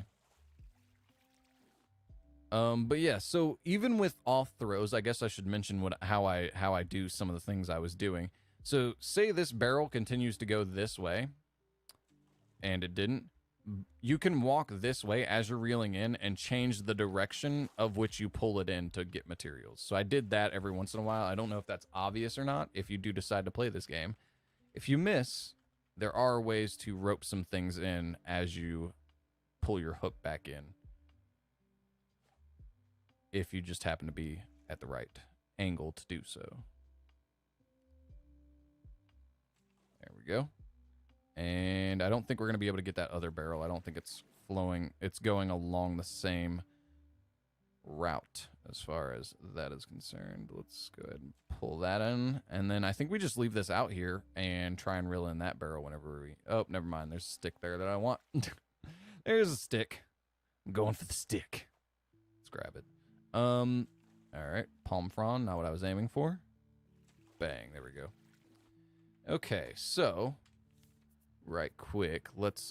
But yeah, so even with off throws, I guess I should mention how I do some of the things I was doing. So say this barrel continues to go this way, and it didn't. You can walk this way as you're reeling in and change the direction of which you pull it in to get materials. So I did that every once in a while. I don't know if that's obvious or not if you do decide to play this game. If you miss, there are ways to rope some things in as you pull your hook back in, if you just happen to be at the right angle to do so. There we go. And I don't think we're going to be able to get that other barrel. I don't think it's flowing. It's going along the same route as far as that is concerned. Let's go ahead and pull that in. And then I think we just leave this out here and try and reel in that barrel whenever we... Oh, never mind. There's a stick there that I want. There's a stick. I'm going for the stick. Let's grab it. All right. Palm frond, not what I was aiming for. Bang. There we go. Okay, so... Right quick, let's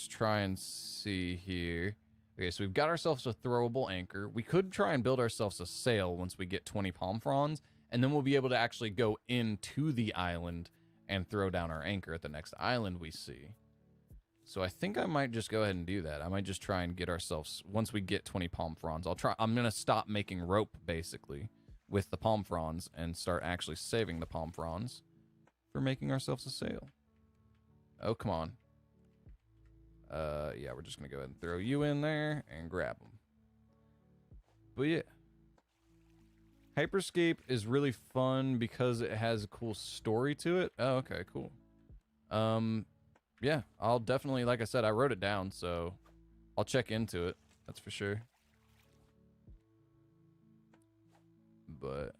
try and see here. Okay, so we've got ourselves a throwable anchor. We could try and build ourselves a sail once we get 20 palm fronds, and then we'll be able to actually go into the island and throw down our anchor at the next island we see. So I think I might just go ahead and do that. I might just try and get ourselves, once we get 20 palm fronds, I'm gonna stop making rope basically with the palm fronds and start actually saving the palm fronds for making ourselves a sail. Oh, come on. Yeah, we're just going to go ahead and throw you in there and grab them. But yeah. Hyperscape is really fun because it has a cool story to it. Oh, okay, cool. Yeah, I'll definitely, like I said, I wrote it down, so I'll check into it. That's for sure. But...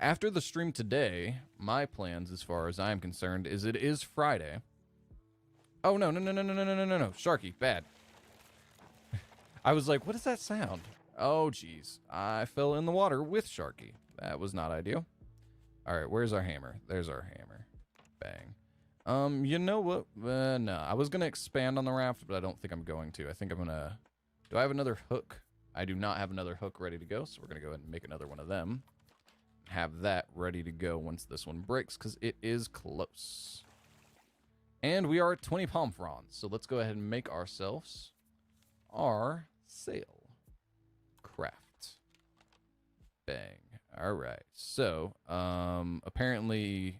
After the stream today, my plans, as far as I'm concerned, is it is Friday. Oh, no, no, no, no, no, no, no, no, no. Sharky, bad. I was like, what is that sound? Oh, geez. I fell in the water with Sharky. That was not ideal. All right, where's our hammer? There's our hammer. Bang. You know what? No, I was going to expand on the raft, but I don't think I'm going to. I think I'm going to... Do I have another hook? I do not have another hook ready to go, so we're going to go ahead and make another one of them. Have that ready to go once this one breaks, because it is close. And we are at 20 palm fronds, so let's go ahead and make ourselves our sail. Craft. Bang. All right. So, apparently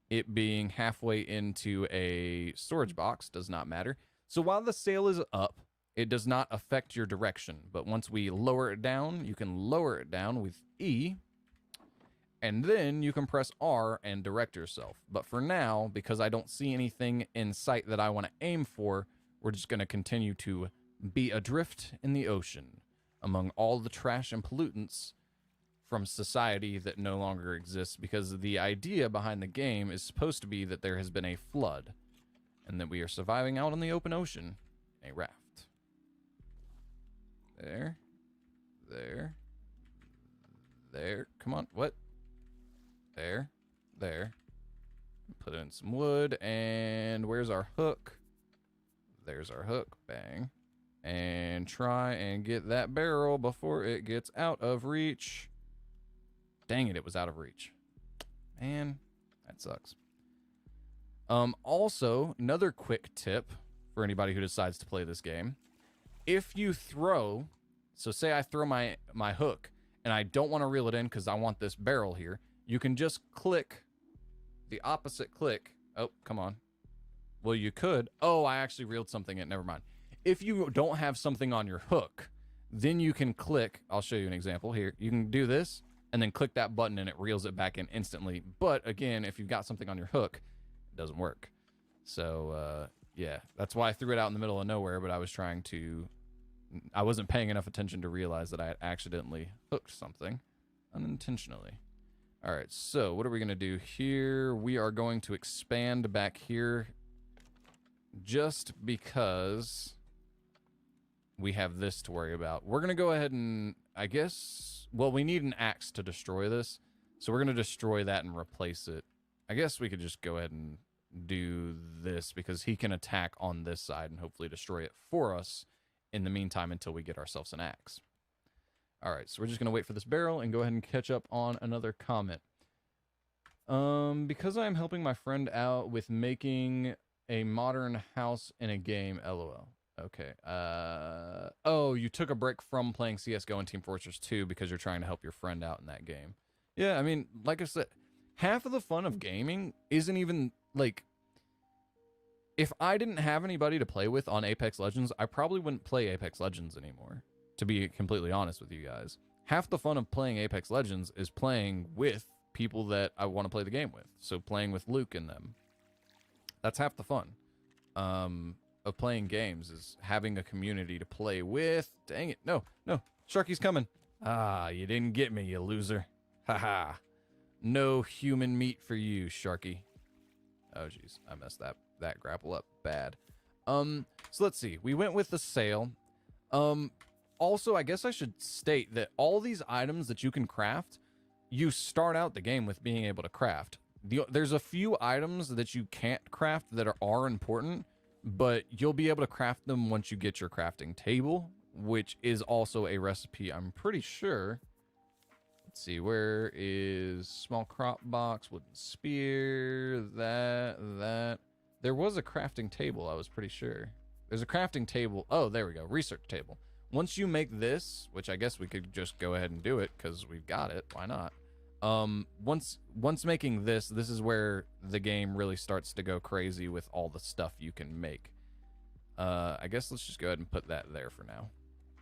it being halfway into a storage box does not matter. So while the sail is up, it does not affect your direction. But once we lower it down, you can lower it down with E, and then you can press R and direct yourself. But for now, because I don't see anything in sight that I want to aim for, we're just going to continue to be adrift in the ocean among all the trash and pollutants from society that no longer exists, because the idea behind the game is supposed to be that there has been a flood and that we are surviving out on the open ocean in a raft. There. There. There. Come on. What? There. There. Put in some wood. And where's our hook? There's our hook. Bang. And try and get that barrel before it gets out of reach. Dang it, it was out of reach. Man, that sucks. Also, another quick tip for anybody who decides to play this game. If you throw, so say I throw my hook and I don't want to reel it in because I want this barrel here, you can just click the opposite click. Oh, come on. Well, you could. Oh, I actually reeled something in. Never mind. If you don't have something on your hook, then you can click. I'll show you an example here. You can do this and then click that button and it reels it back in instantly. But again, if you've got something on your hook, it doesn't work. So, yeah, that's why I threw it out in the middle of nowhere, but I wasn't paying enough attention to realize that I had accidentally hooked something unintentionally. All right, so what are we going to do here? We are going to expand back here just because we have this to worry about. We're going to go ahead and, I guess, well, we need an axe to destroy this, so we're going to destroy that and replace it. I guess we could just go ahead and do this because he can attack on this side and hopefully destroy it for us in the meantime until we get ourselves an axe. All right, so we're just going to wait for this barrel and go ahead and catch up on another comment. Because I'm helping my friend out with making a modern house in a game, LOL. Okay. Oh, you took a break from playing CSGO and Team Fortress 2 because you're trying to help your friend out in that game. Yeah, I mean, like I said, half of the fun of gaming isn't even, like, if I didn't have anybody to play with on Apex Legends, I probably wouldn't play Apex Legends anymore, to be completely honest with you guys. Half the fun of playing Apex Legends is playing with people that I want to play the game with. So playing with Luke and them. That's half the fun of playing games, is having a community to play with. Dang it. No, no. Sharky's coming. Ah, you didn't get me, you loser. Haha. No human meat for you, Sharky. Oh, jeez. I messed that grapple up bad. So let's see. We went with the sail. Also, I guess I should state that all these items that you can craft, you start out the game with being able to craft. There's a few items that you can't craft that are important, but you'll be able to craft them once you get your crafting table, which is also a recipe, I'm pretty sure. Let's see, where is small crop box, wooden spear, that. There was a crafting table, I was pretty sure. There's a crafting table. Oh, there we go, research table. Once you make this, which I guess we could just go ahead and do it because we've got it, why not? Once making this is where the game really starts to go crazy with all the stuff you can make. I guess let's just go ahead and put that there for now.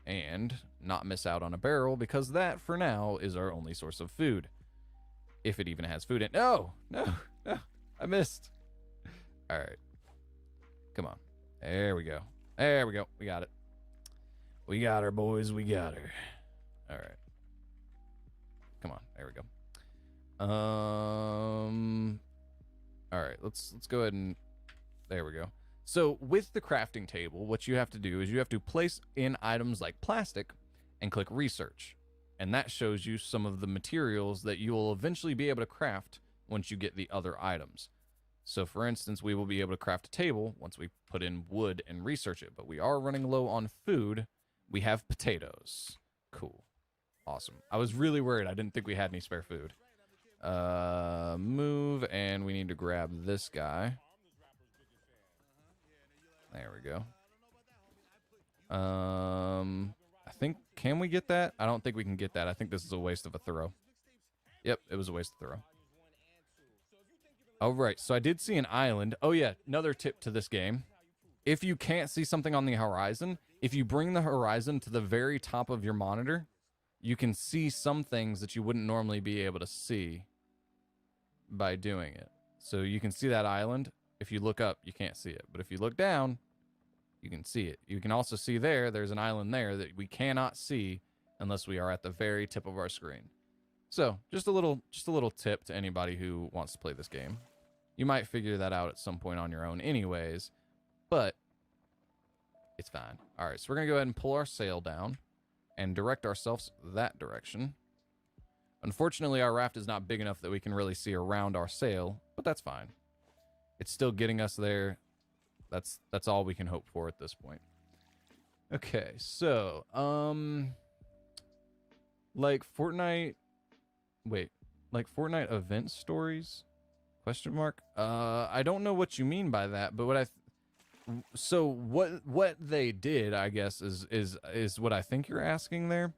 And not miss out on a barrel, because that, for now, is our only source of food. If it even has food in it. No! No! No! I missed! Alright. Come on. There we go. There we go. We got it. We got her, boys. We got her. Alright. Come on. There we go. All right, let's go ahead and there we go. So with the crafting table, what you have to do is you have to place in items like plastic and click research. And that shows you some of the materials that you will eventually be able to craft once you get the other items. So for instance, we will be able to craft a table once we put in wood and research it, but we are running low on food. We have potatoes. Cool. Awesome. I was really worried. I didn't think we had any spare food. Move, and we need to grab this guy. There we go. I think, can we get that? I don't think we can get that. I think this is a waste of a throw. Yep, it was a waste of throw. All right, so I did see an island. Oh yeah, another tip to this game. If you can't see something on the horizon, if you bring the horizon to the very top of your monitor, you can see some things that you wouldn't normally be able to see by doing it. So you can see that island. If you look up, you can't see it. But if you look down, you can see it. You can also see there's an island there that we cannot see unless we are at the very tip of our screen. So just a little tip to anybody who wants to play this game. You might figure that out at some point on your own anyways, but it's fine. All right, so we're going to go ahead and pull our sail down and direct ourselves that direction. Unfortunately, our raft is not big enough that we can really see around our sail, but that's fine. It's still getting us there. That's all we can hope for at this point. Okay, so, like Fortnite event stories? Question mark? I don't know what you mean by that, but what they did, I guess, is what I think you're asking there.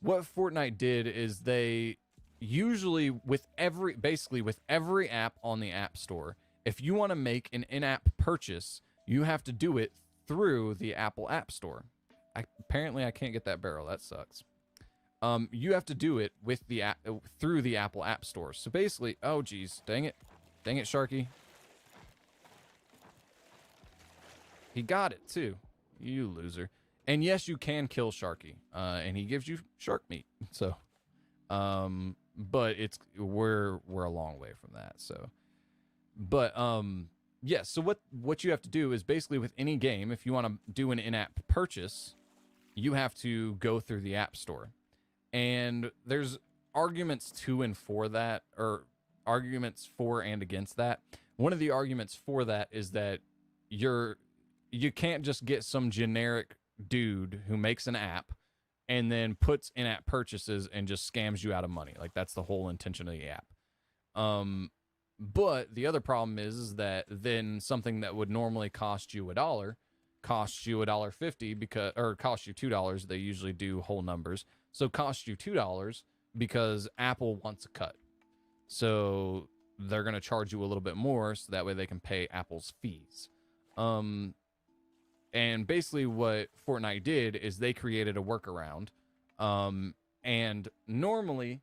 What Fortnite did is they usually basically with every app on the App Store, if you want to make an in-app purchase, you have to do it through the Apple App Store. Apparently I can't get that barrel. That sucks. You have to do it with through the Apple App Store. So basically, oh geez, dang it, Sharky. He got it too, you loser. And yes, you can kill Sharky, and he gives you shark meat. So, but we're a long way from that. So, but yeah. So what you have to do is basically with any game, if you want to do an in-app purchase, you have to go through the App Store. And there's arguments to and for that, or arguments for and against that. One of the arguments for that is that you can't just get some generic dude who makes an app and then puts in-app purchases and just scams you out of money. Like, that's the whole intention of the app. But the other problem is that then something that would normally cost you $1 costs you $1.50 or costs you $2. They usually do whole numbers. So costs you $2 because Apple wants a cut. So they're going to charge you a little bit more so that way they can pay Apple's fees. And basically what Fortnite did is they created a workaround. And normally,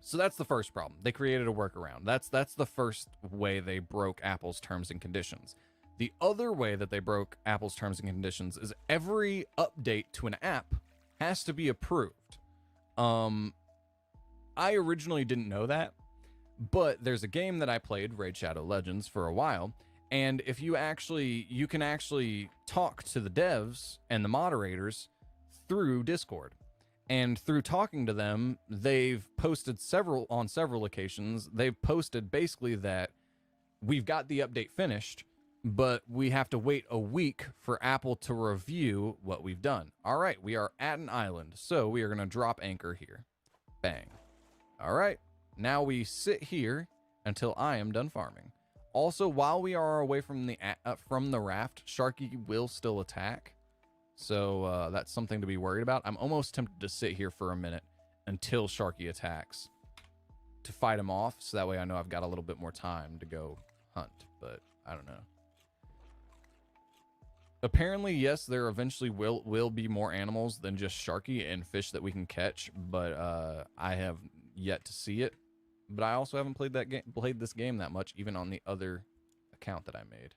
so that's the first problem. They created a workaround. That's the first way they broke Apple's terms and conditions. The other way that they broke Apple's terms and conditions is every update to an app has to be approved. I originally didn't know that, but there's a game that I played, Raid Shadow Legends, for a while, and if you can actually talk to the devs and the moderators through Discord. And through talking to them, they've posted on several occasions, they've posted basically that we've got the update finished, but we have to wait a week for Apple to review what we've done. All right, we are at an island, so we are going to drop anchor here. Bang. All right, now we sit here until I am done farming. Also, while we are away from the raft, Sharky will still attack. So that's something to be worried about. I'm almost tempted to sit here for a minute until Sharky attacks to fight him off, so that way I know I've got a little bit more time to go hunt, but I don't know. Apparently, yes, there eventually will be more animals than just Sharky and fish that we can catch, but I have yet to see it. But I also haven't played this game that much, even on the other account that I made.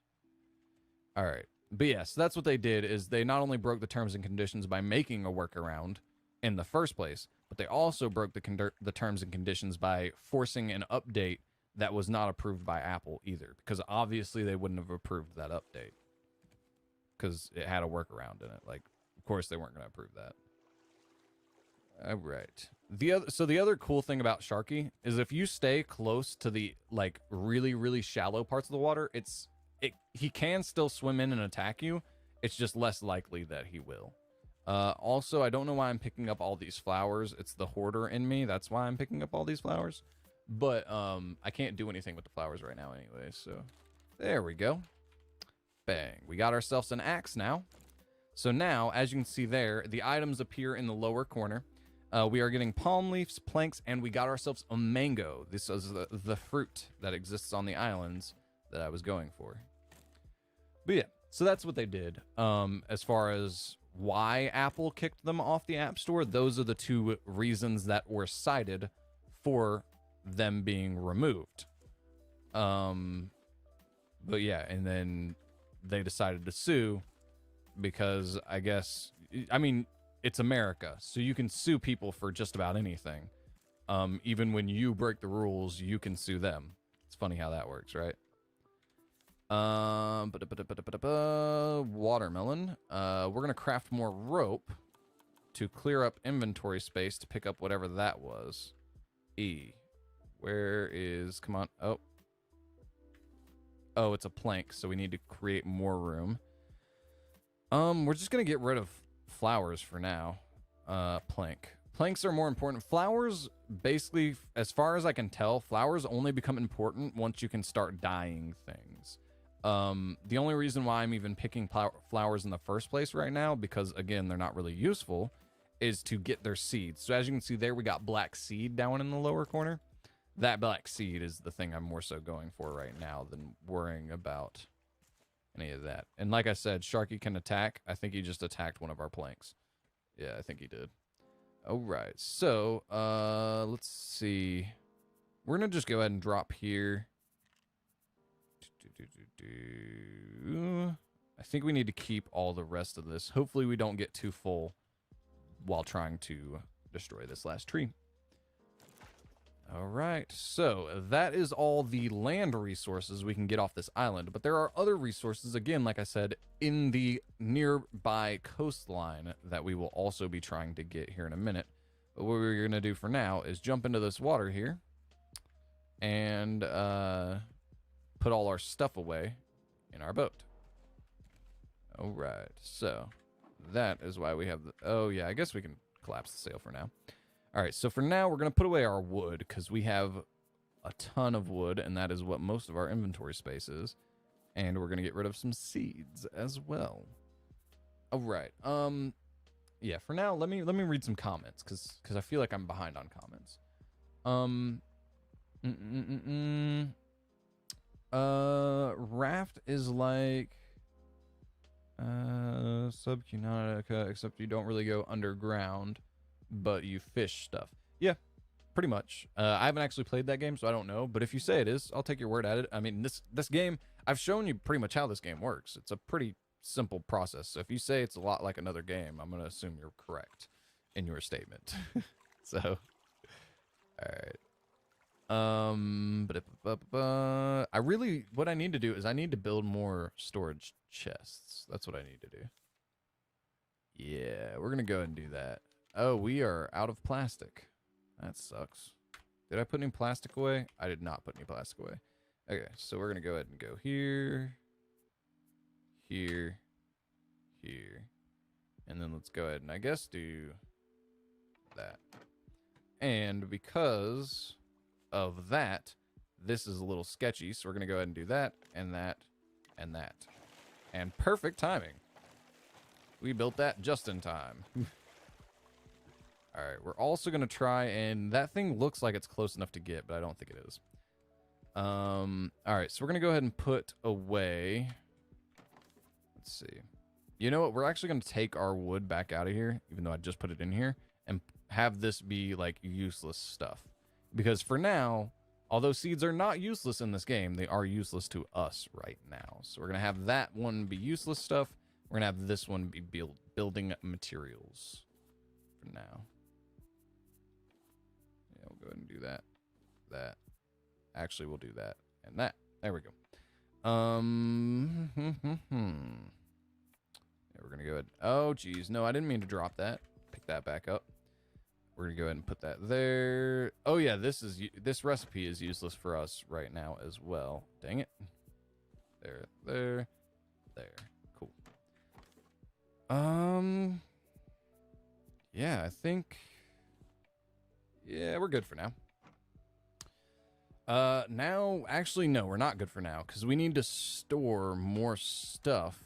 All right. But yes, that's what they did, is they not only broke the terms and conditions by making a workaround, in the first place, but they also broke the terms and conditions by forcing an update that was not approved by Apple either, because obviously they wouldn't have approved that update because it had a workaround in it. Like, of course they weren't going to approve that. All right. The other cool thing about Sharky is if you stay close to the like really really shallow parts of the water, he can still swim in and attack you. It's just less likely that he will. Also, I don't know why I'm picking up all these flowers. It's the hoarder in me. That's why I'm picking up all these flowers. But I can't do anything with the flowers right now anyway. So there we go. Bang. We got ourselves an axe now. So now, as you can see there, the items appear in the lower corner. We are getting palm leaves, planks, and we got ourselves a mango. This is the fruit that exists on the islands that I was going for. But yeah, so that's what they did. As far as why Apple kicked them off the App Store, those are the two reasons that were cited for them being removed. But yeah, and then they decided to sue because I guess, I mean, it's America, so you can sue people for just about anything. Even when you break the rules, you can sue them. It's funny how that works, right? Watermelon. We're gonna craft more rope to clear up inventory space to pick up whatever that was. Where is, come on, oh, it's a plank, so we need to create more room. We're just gonna get rid of flowers for now. Planks are more important. Flowers, basically, as far as I can tell, flowers only become important once you can start dyeing things. The only reason why I'm even picking flowers in the first place right now, because again, they're not really useful, is to get their seeds. So as you can see there, we got black seed down in the lower corner. That black seed is the thing I'm more so going for right now than worrying about any of that. And like I said, Sharky can attack. I think he just attacked one of our planks. Yeah, I think he did. All right, so let's see. We're gonna just go ahead and drop here. I think we need to keep all the rest of this. Hopefully we don't get too full while trying to destroy this last tree. All right, so that is all the land resources we can get off this island, but there are other resources, again, like I said, in the nearby coastline that we will also be trying to get here in a minute. But what we're going to do for now is jump into this water here and put all our stuff away in our boat. All right, so that is why we have the, oh yeah, I guess we can collapse the sail for now. All right, so for now, we're going to put away our wood because we have a ton of wood, and that is what most of our inventory space is. And we're going to get rid of some seeds as well. All right. Yeah, for now, let me read some comments because I feel like I'm behind on comments. Raft is like Subnautica, except you don't really go underground, but you fish stuff. Yeah, pretty much. I haven't actually played that game, so I don't know. But if you say it is, I'll take your word at it. I mean, this game, I've shown you pretty much how this game works. It's a pretty simple process. So if you say it's a lot like another game, I'm going to assume you're correct in your statement. So, all right. What I need to do is I need to build more storage chests. That's what I need to do. Yeah, we're going to go ahead and do that. Oh, we are out of plastic. That sucks. Did I put any plastic away? I did not put any plastic away. Okay, so we're going to go ahead and go here, here, here. And then let's go ahead and I guess do that. And because of that, this is a little sketchy, so we're going to go ahead and do that, and that, and that. And perfect timing. We built that just in time. All right, we're also going to try, and that thing looks like it's close enough to get, but I don't think it is. All right, so we're going to go ahead and put away, let's see. You know what? We're actually going to take our wood back out of here, even though I just put it in here, and have this be, like, useless stuff. Because for now, although seeds are not useless in this game, they are useless to us right now. So we're going to have that one be useless stuff. We're going to have this one be building materials. For for now. Yeah, we'll go ahead and do that. That. Actually, we'll do that and that. There we go. Yeah, we're gonna go ahead. Oh, geez. No, I didn't mean to drop that. Pick that back up. We're gonna go ahead and put that there. Oh yeah, this recipe is useless for us right now as well. Dang it. There. Cool. Yeah, I think. Yeah, we're good for now. Now, actually, no, we're not good for now because we need to store more stuff.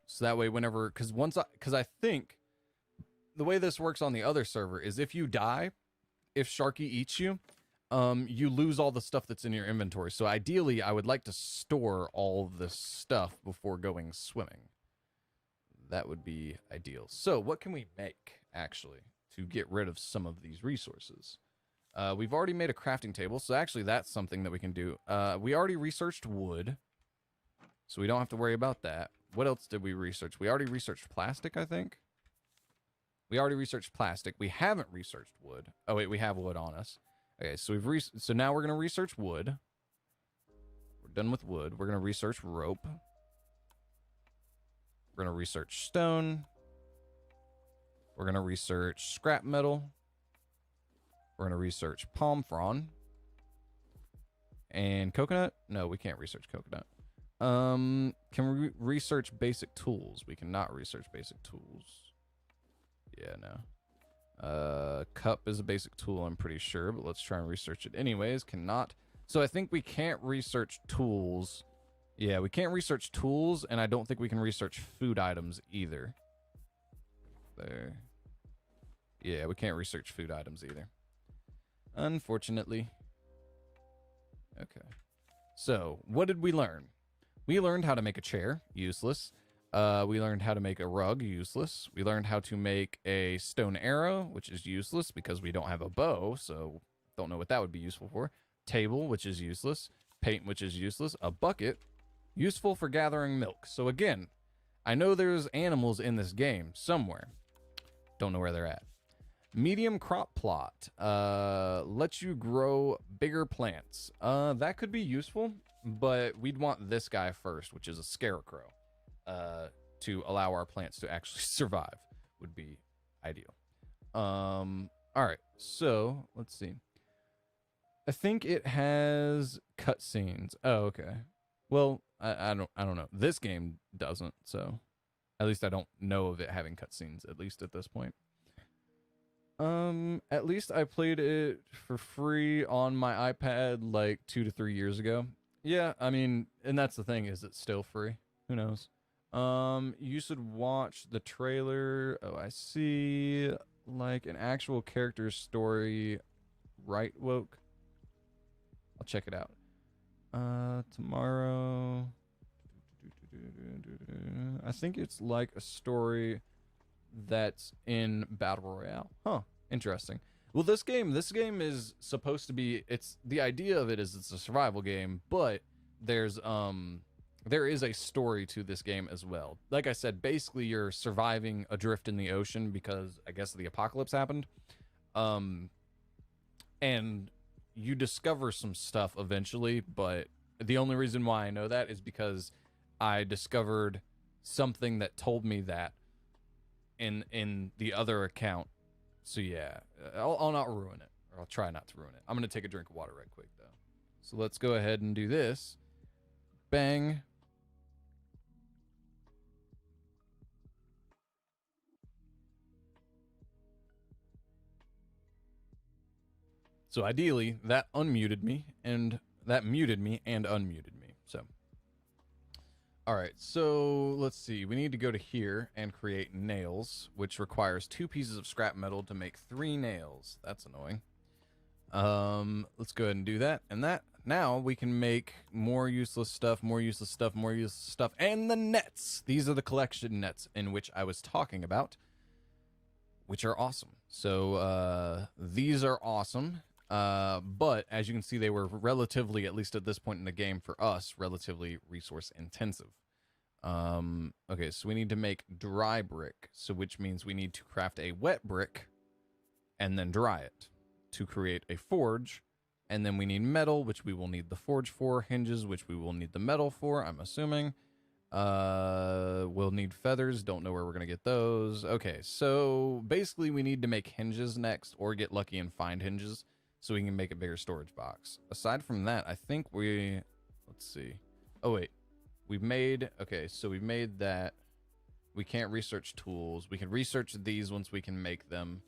So that way, whenever, because I think the way this works on the other server is if you die, if Sharky eats you, you lose all the stuff that's in your inventory. So ideally, I would like to store all of this stuff before going swimming. That would be ideal. So what can we make, actually, to get rid of some of these resources? We've already made a crafting table, so actually that's something that we can do. We already researched wood, so we don't have to worry about that. What else did we research? We already researched plastic, I think. We already researched plastic. We haven't researched wood. Oh, wait, we have wood on us. Okay, so so now we're going to research wood. We're done with wood. We're going to research rope. We're going to research stone. We're going to research scrap metal. We're going to research palm frond. And coconut? No, we can't research coconut. Can we research basic tools? We cannot research basic tools. Yeah, no. Cup is a basic tool, I'm pretty sure, but let's try and research it anyways. Cannot. So I think we can't research tools. Yeah, we can't research tools, and I don't think we can research food items either. There. Yeah, we can't research food items either. Unfortunately. Okay. So, what did we learn? We learned how to make a chair. Useless. We learned how to make a rug. Useless. We learned how to make a stone arrow, which is useless because we don't have a bow, so don't know what that would be useful for. Table, which is useless. Paint, which is useless. A bucket, useful for gathering milk. So again, I know there's animals in this game somewhere. Don't know where they're at. Medium crop plot. Lets you grow bigger plants. That could be useful, but we'd want this guy first, which is a scarecrow. To allow our plants to actually survive would be ideal. All right, so let's see. I think it has cutscenes. Oh, okay. Well, I don't know. This game doesn't, so at least I don't know of it having cutscenes, at least at this point. At least I played it for free on my iPad like 2 to 3 years ago. Yeah, I mean, and that's the thing, is it's still free. Who knows? You should watch the trailer. Oh, I see like an actual character's story. Right, woke. I'll check it out. Tomorrow. I think it's like a story that's in Battle Royale. Huh, interesting. Well, this game is supposed to be, the idea of it is it's a survival game, but there is a story to this game as well. Like I said, basically you're surviving adrift in the ocean because I guess the apocalypse happened. And you discover some stuff eventually, but the only reason why I know that is because I discovered something that told me that in the other account. So yeah, I'll not ruin it, or I'll try not to ruin it. I'm gonna take a drink of water right quick though. So let's go ahead and do this. Bang. So ideally, that unmuted me, and that muted me and unmuted me. So, all right. So let's see. We need to go to here and create nails, which requires 2 pieces of scrap metal to make 3 nails. That's annoying. Let's go ahead and do that. And that now we can make more useless stuff, more useless stuff, more useless stuff, and the nets. These are the collection nets in which I was talking about, which are awesome. So these are awesome. But as you can see, they were relatively, at least at this point in the game for us, relatively resource intensive. Okay, so we need to make dry brick, so which means we need to craft a wet brick, and then dry it to create a forge. And then we need metal, which we will need the forge for. Hinges, which we will need the metal for, I'm assuming. We'll need feathers. Don't know where we're going to get those. Okay, so basically we need to make hinges next, or get lucky and find hinges so we can make a bigger storage box. Aside from that, I think let's see. Oh, wait. We've made that. We can't research tools. We can research these once we can make them.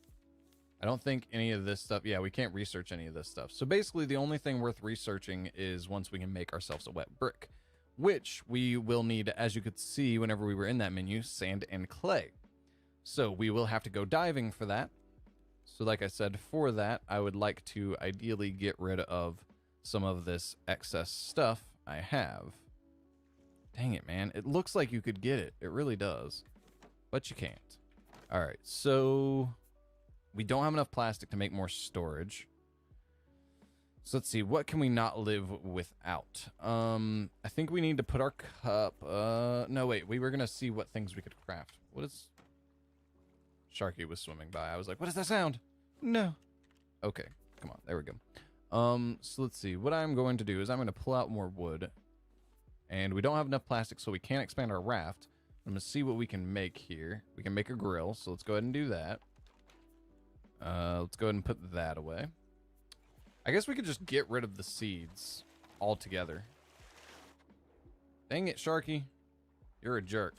I don't think any of this stuff, yeah, we can't research any of this stuff. So basically the only thing worth researching is once we can make ourselves a wet brick, which we will need, as you could see whenever we were in that menu, sand and clay. So we will have to go diving for that. So like I said, for that, I would like to ideally get rid of some of this excess stuff I have. Dang it, man. It looks like you could get it. It really does. But you can't. All right, so we don't have enough plastic to make more storage. So let's see, what can we not live without? I think we need to put our cup, no wait, we were gonna see what things we could craft. What is, Sharky was swimming by. I was like, what is that sound? No. Okay, come on, there we go. So let's see, what I'm going to do is I'm gonna pull out more wood. And we don't have enough plastic, so we can't expand our raft. I'm gonna see what we can make here. We can make a grill, so let's go ahead and do that. Let's go ahead and put that away. I guess we could just get rid of the seeds altogether. Dang it, Sharky. You're a jerk.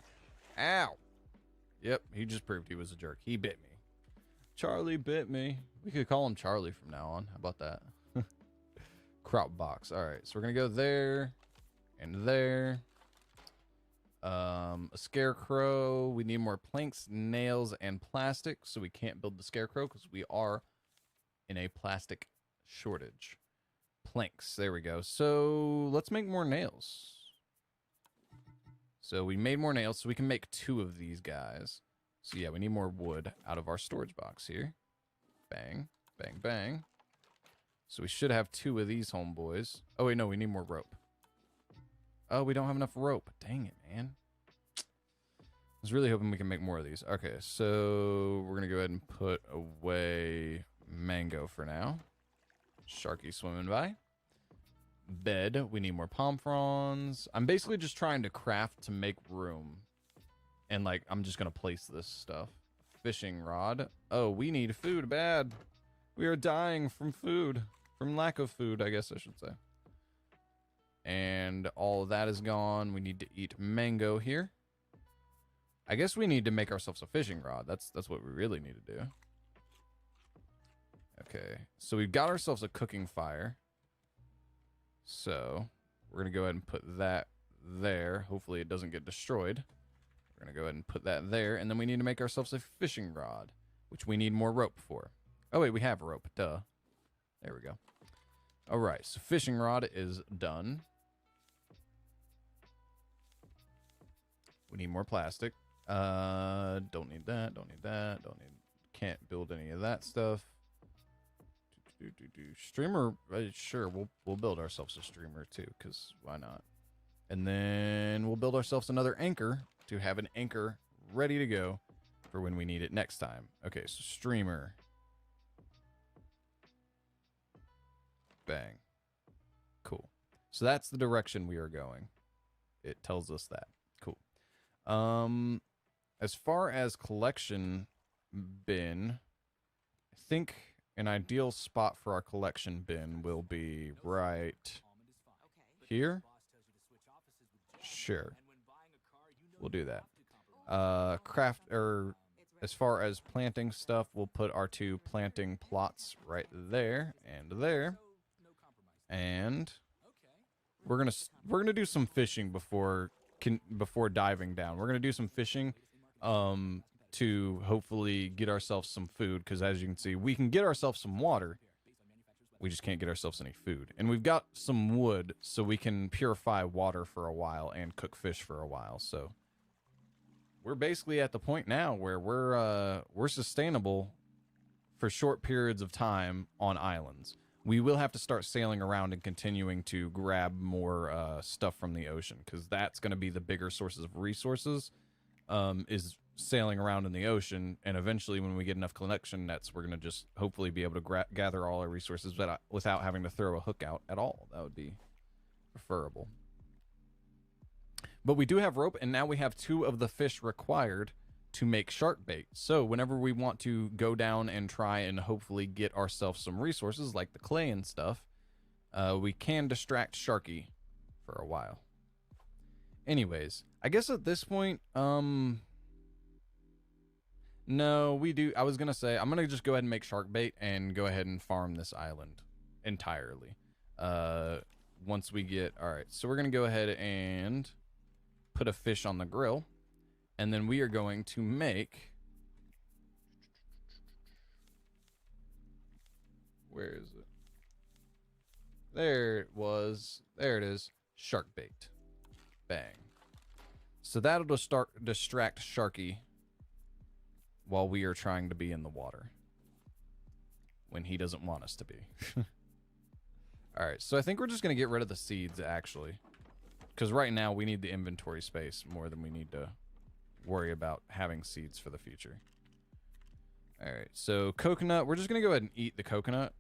Ow. Yep, he just proved he was a jerk. He bit me. Charlie bit me. We could call him Charlie from now on. How about that? Crop box. All right, so we're going to go there and there. A scarecrow. We need more planks, nails, and plastic, so we can't build the scarecrow because we are in a plastic shortage. Planks. There we go. So let's make more nails. So we made more nails, so we can make 2 of these guys. So yeah, we need more wood out of our storage box here. Bang, bang, bang. So we should have 2 of these homeboys. Oh wait, no, we need more rope. Oh, we don't have enough rope. Dang it, man. I was really hoping we can make more of these. Okay, so we're going to go ahead and put away mango for now. Sharky swimming by. Bed. We need more palm fronds. I'm basically just trying to craft to make room. And, like, I'm just going to place this stuff. Fishing rod. Oh, we need food bad. We are dying from food. From lack of food, I guess I should say. And all of that is gone. We need to eat mango here. I guess we need to make ourselves a fishing rod. That's what we really need to do. Okay, so we've got ourselves a cooking fire. So we're going to go ahead and put that there. Hopefully it doesn't get destroyed. We're going to go ahead and put that there. And then we need to make ourselves a fishing rod, which we need more rope for. Oh, wait, we have rope. Duh. There we go. All right, so fishing rod is done. We need more plastic. Don't need that. Don't need that. Don't need. Can't build any of that stuff. Streamer. Sure, we'll build ourselves a streamer too, cause why not? And then we'll build ourselves another anchor to have an anchor ready to go for when we need it next time. Okay, so streamer. Bang. Cool. So that's the direction we are going. It tells us that. Cool. As far as collection bin, I think an ideal spot for our collection bin will be right here. Sure. We'll do that. As far as planting stuff, we'll put our 2 planting plots right there and there. And we're gonna do some fishing before diving down. We're gonna do some fishing to hopefully get ourselves some food, because as you can see, we can get ourselves some water. We just can't get ourselves any food. And we've got some wood, so we can purify water for a while and cook fish for a while. So we're basically at the point now where we're sustainable for short periods of time on islands. We will have to start sailing around and continuing to grab more stuff from the ocean, because that's going to be the bigger sources of resources, is sailing around in the ocean, and eventually when we get enough connection nets, we're going to just hopefully be able to gather all our resources without having to throw a hook out at all. That would be preferable. But we do have rope, and now we have 2 of the fish required to make shark bait. So whenever we want to go down and try and hopefully get ourselves some resources like the clay and stuff, we can distract Sharky for a while. Anyways, I guess at this point, no, we do. I was going to say, I'm going to just go ahead and make shark bait and go ahead and farm this island entirely. Once we get, all right, so we're going to go ahead and put a fish on the grill, and then we are going to make, where is it? There it was. There it is. Shark bait. Bang. So that'll distract Sharky while we are trying to be in the water when he doesn't want us to be. All right, so I think we're just going to get rid of the seeds, actually, because right now we need the inventory space more than we need to worry about having seeds for the future. All right, so coconut. We're just going to go ahead and eat the coconut.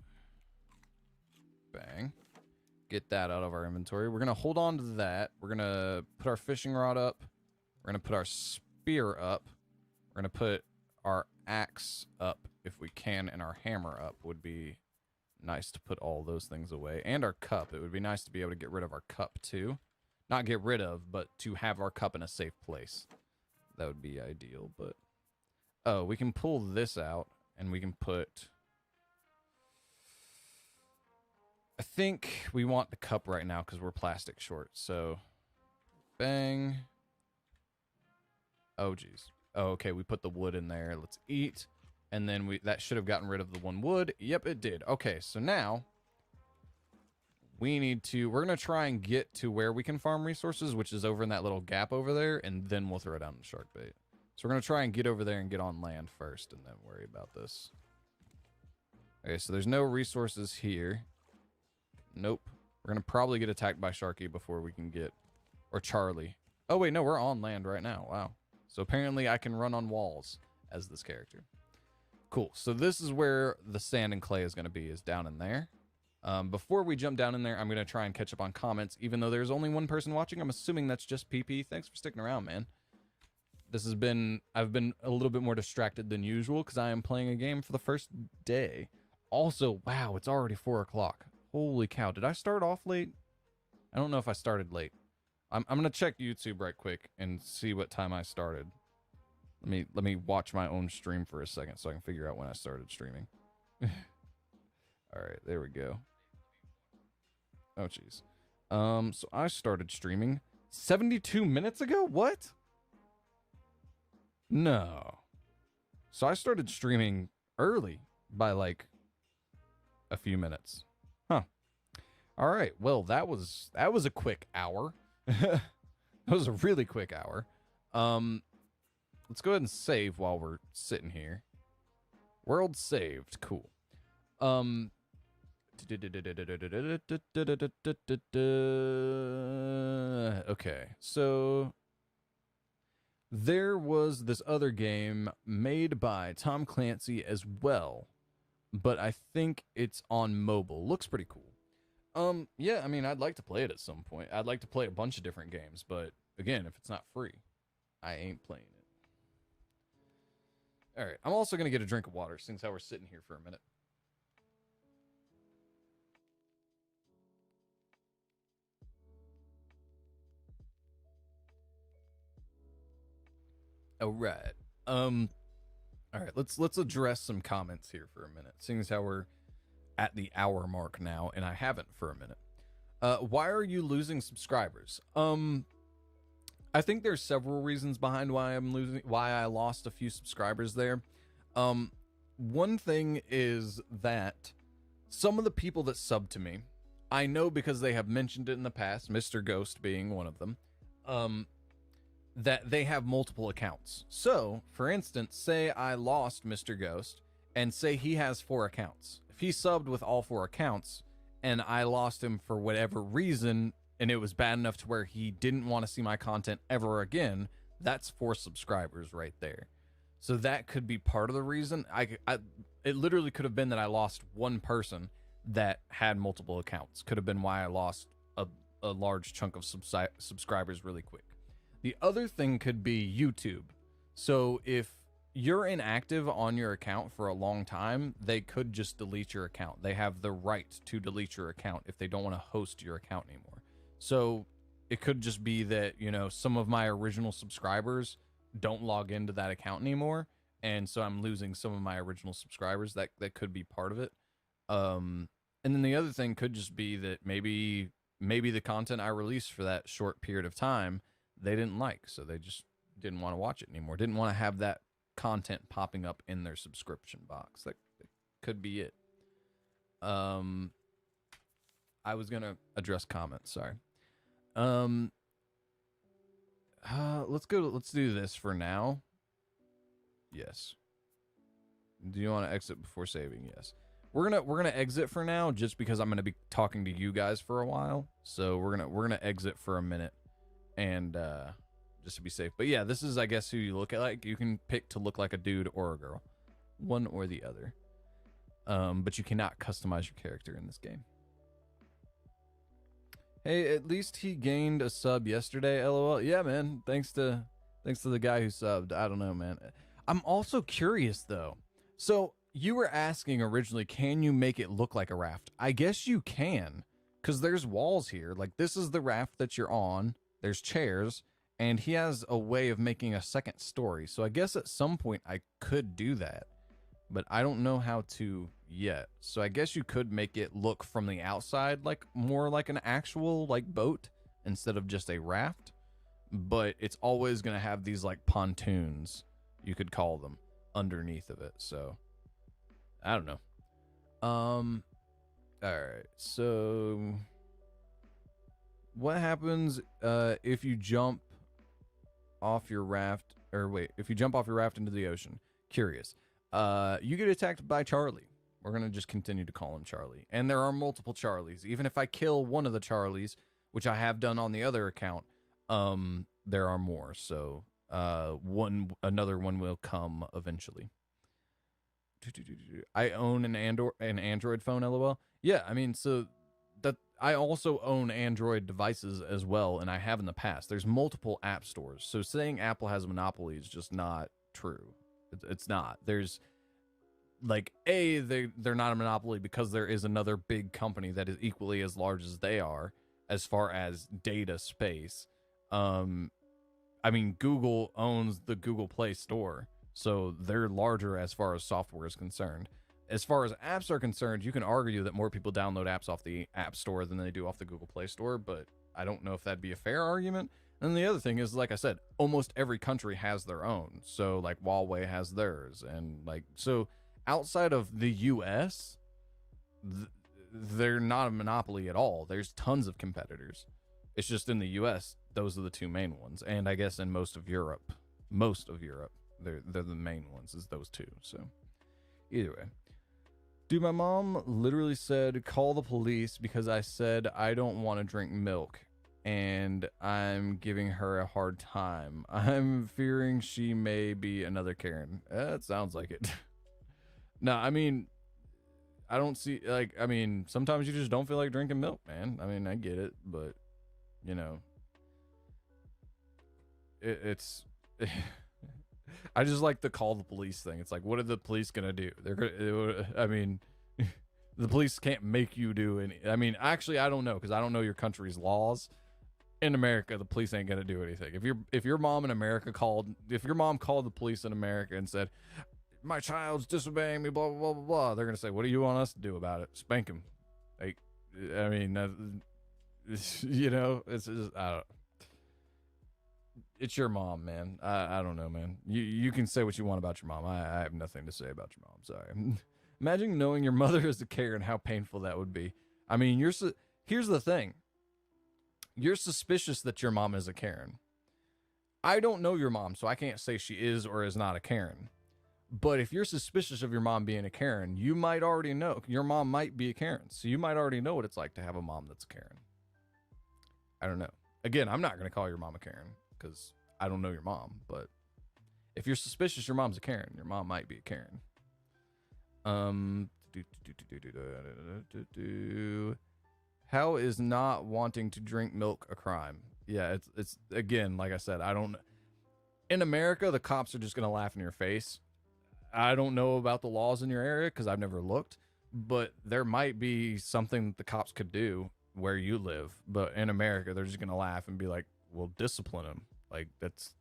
Bang. Get that out of our inventory. We're going to hold on to that. We're going to put our fishing rod up. We're going to put our spear up. We're going to put our axe up if we can, and our hammer up. Would be nice to put all those things away. And our cup. It would be nice to be able to get rid of our cup too. Not get rid of, but to have our cup in a safe place. That would be ideal, but... Oh, we can pull this out, and we can put... I think we want the cup right now because we're plastic short, so... Bang. Oh, geez. Oh, okay, we put the wood in there. Let's eat. And then that should have gotten rid of the 1 wood. Yep, it did. Okay, so now... we're going to try and get to where we can farm resources, which is over in that little gap over there, and then we'll throw down the shark bait. So we're going to try and get over there and get on land first, and then worry about this. Okay, so there's no resources here. Nope. We're going to probably get attacked by Sharky before we can get... Or Charlie. Oh, wait, no, we're on land right now. Wow. So apparently I can run on walls as this character. Cool. So this is where the sand and clay is going to be, is down in there. Before we jump down in there, I'm going to try and catch up on comments. Even though there's only 1 person watching, I'm assuming that's just PP. Thanks for sticking around, man. I've been a little bit more distracted than usual because I am playing a game for the first day. Also, wow, it's already 4 o'clock. Holy cow. Did I start off late? I don't know if I started late. I'm going to check YouTube right quick and see what time I started. Let me watch my own stream for a second so I can figure out when I started streaming. All right, there we go. Oh, jeez. So I started streaming 72 minutes ago? What? No. So I started streaming early by, like, a few minutes. Huh. All right. Well, that was a quick hour. That was a really quick hour. Let's go ahead and save while we're sitting here. World saved. Cool. Okay, so there was this other game made by Tom Clancy as well, but I think it's on mobile. Looks pretty cool. Yeah, I mean, I'd like to play it at some point. I'd like to play a bunch of different games, but again, if it's not free, I ain't playing it. All right, I'm also going to get a drink of water since how we're sitting here for a minute. All right. All right, let's address some comments here for a minute, seeing as how we're at the hour mark now, and I haven't for a minute. Why are you losing subscribers? I think there's several reasons behind why I lost a few subscribers there. One thing is that some of the people that sub to me, I know because they have mentioned it in the past, Mr. Ghost being one of them, that they have multiple accounts. So, for instance, say I lost Mr. Ghost, and say he has 4 accounts. If he subbed with all 4 accounts, and I lost him for whatever reason, and it was bad enough to where he didn't want to see my content ever again, That's 4 subscribers right there. So that could be part of the reason. It literally could have been that I lost one person that had multiple accounts. Could have been why I lost a large chunk of subscribers really quick. The other thing could be YouTube. So if you're inactive on your account for a long time, they could just delete your account. They have the right to delete your account if they don't want to host your account anymore. So it could just be that, you know, some of my original subscribers don't log into that account anymore, and so I'm losing some of my original subscribers. That could be part of it. And then the other thing could just be that maybe the content I released for that short period of time they didn't like, so they just didn't want to watch it anymore. Didn't want to have that content popping up in their subscription box. That could be it. I was gonna address comments. Sorry. Let's do this for now. Yes. Do you want to exit before saving? Yes. We're gonna exit for now, just because I'm gonna be talking to you guys for a while. So we're gonna exit for a minute, and just to be safe. But yeah, this is, I guess, who you look at. Like, you can pick to look like a dude or a girl, one or the other. But you cannot customize your character in this game. Hey, at least he gained a sub yesterday, LOL. Yeah, man. Thanks to the guy who subbed. I don't know, man. I'm also curious, though. So, you were asking originally, can you make it look like a raft? I guess you can, because there's walls here. Like, this is the raft that you're on. There's chairs, and he has a way of making a second story. So, I guess at some point I could do that, but I don't know how to yet. So I guess you could make it look from the outside like more like an actual like boat instead of just a raft, but it's always going to have these like pontoons, you could call them, underneath of it. So I don't know. All right. So what happens if you jump off your raft, or wait, if you jump off your raft into the ocean? Curious. You get attacked by Charlie. We're going to just continue to call him Charlie. And there are multiple Charlies. Even if I kill one of the Charlies, which I have done on the other account, there are more. So another one will come eventually. I own an Android phone, LOL. Yeah, I mean, so that I also own Android devices as well, and I have in the past. There's multiple app stores. So saying Apple has a monopoly is just not true. It's not. There's like they're not a monopoly because there is another big company that is equally as large as they are as far as data space. I mean, Google owns the Google Play Store, so they're larger as far as software is concerned. As far as apps are concerned, you can argue that more people download apps off the App Store than they do off the Google Play Store, but I don't know if that'd be a fair argument. And the other thing is, like I said, almost every country has their own. So, like, Huawei has theirs. And, like, so outside of the U.S., they're not a monopoly at all. There's tons of competitors. It's just in the U.S., those are the two main ones. And I guess in most of Europe, they're the main ones, is those two. So, either way. Dude, my mom literally said, call the police because I said I don't want to drink milk. And I'm giving her a hard time. I'm fearing she may be another Karen. That sounds like it. No, I mean, I don't see, like, I mean, sometimes you just don't feel like drinking milk, man. I mean, I get it, but, you know, it's, I just like the call the police thing. It's like, what are the police gonna do? They're gonna, I mean, the police can't make you do any, I mean, actually, I don't know, because I don't know your country's laws. In America, the police ain't gonna do anything. If your mom in America called the police in America and said, my child's disobeying me, blah blah blah blah blah, they're gonna say, what do you want us to do about it? Spank him. Like, I mean, you know, it's just, I don't. It's your mom, man. I don't know, man. You can say what you want about your mom. I have nothing to say about your mom. Sorry. Imagine knowing your mother is a Karen, how painful that would be. I mean, here's the thing. You're suspicious that your mom is a Karen. I don't know your mom, so I can't say she is or is not a Karen. But if you're suspicious of your mom being a Karen, you might already know. Your mom might be a Karen, so you might already know what it's like to have a mom that's a Karen. I don't know. Again, I'm not going to call your mom a Karen, because I don't know your mom, but if you're suspicious your mom's a Karen, your mom might be a Karen. How is not wanting to drink milk a crime? Yeah, it's again, like I said, I don't. In America, the cops are just gonna laugh in your face. I don't know about the laws in your area because I've never looked, but there might be something that the cops could do where you live. But in America, they're just gonna laugh and be like, "Well, discipline him." Like that's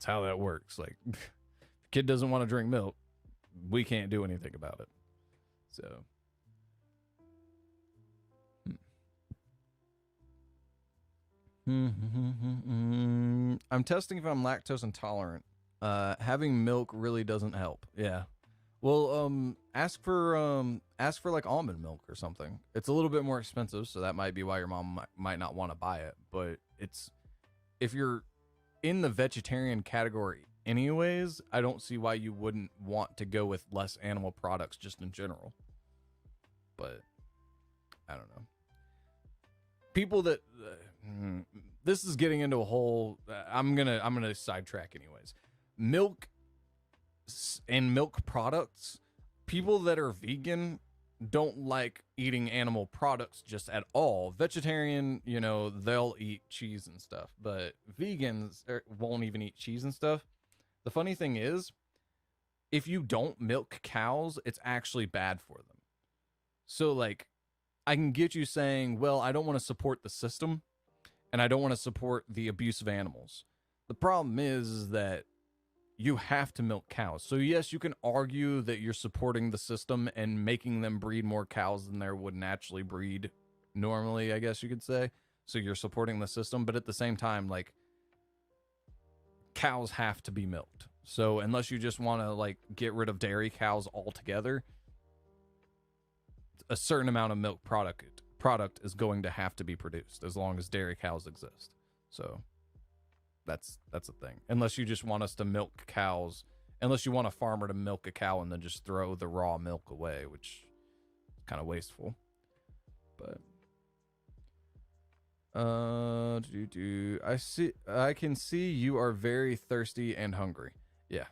how that works. Like, if a kid doesn't want to drink milk, we can't do anything about it. So. I'm testing if I'm lactose intolerant. Having milk really doesn't help. Yeah. Well, ask for like almond milk or something. It's a little bit more expensive, so that might be why your mom might not want to buy it. But it's if you're in the vegetarian category anyways, I don't see why you wouldn't want to go with less animal products just in general. But I don't know. People that this is getting into a whole I'm gonna sidetrack anyways. Milk and milk products, people that are vegan don't like eating animal products just at all. Vegetarian, you know, they'll eat cheese and stuff, but vegans won't even eat cheese and stuff. The funny thing is, if you don't milk cows, it's actually bad for them. So like, I can get you saying, well, I don't want to support the system and I don't want to support the abuse of animals. The problem is that you have to milk cows. So yes, you can argue that you're supporting the system and making them breed more cows than there would naturally breed normally, I guess you could say. So you're supporting the system, but at the same time, like, cows have to be milked. So unless you just want to like get rid of dairy cows altogether, a certain amount of milk product is going to have to be produced as long as dairy cows exist. So that's a thing. Unless you just want us to milk cows, unless you want a farmer to milk a cow and then just throw the raw milk away, which is kind of wasteful. But I can see you are very thirsty and hungry. Yeah,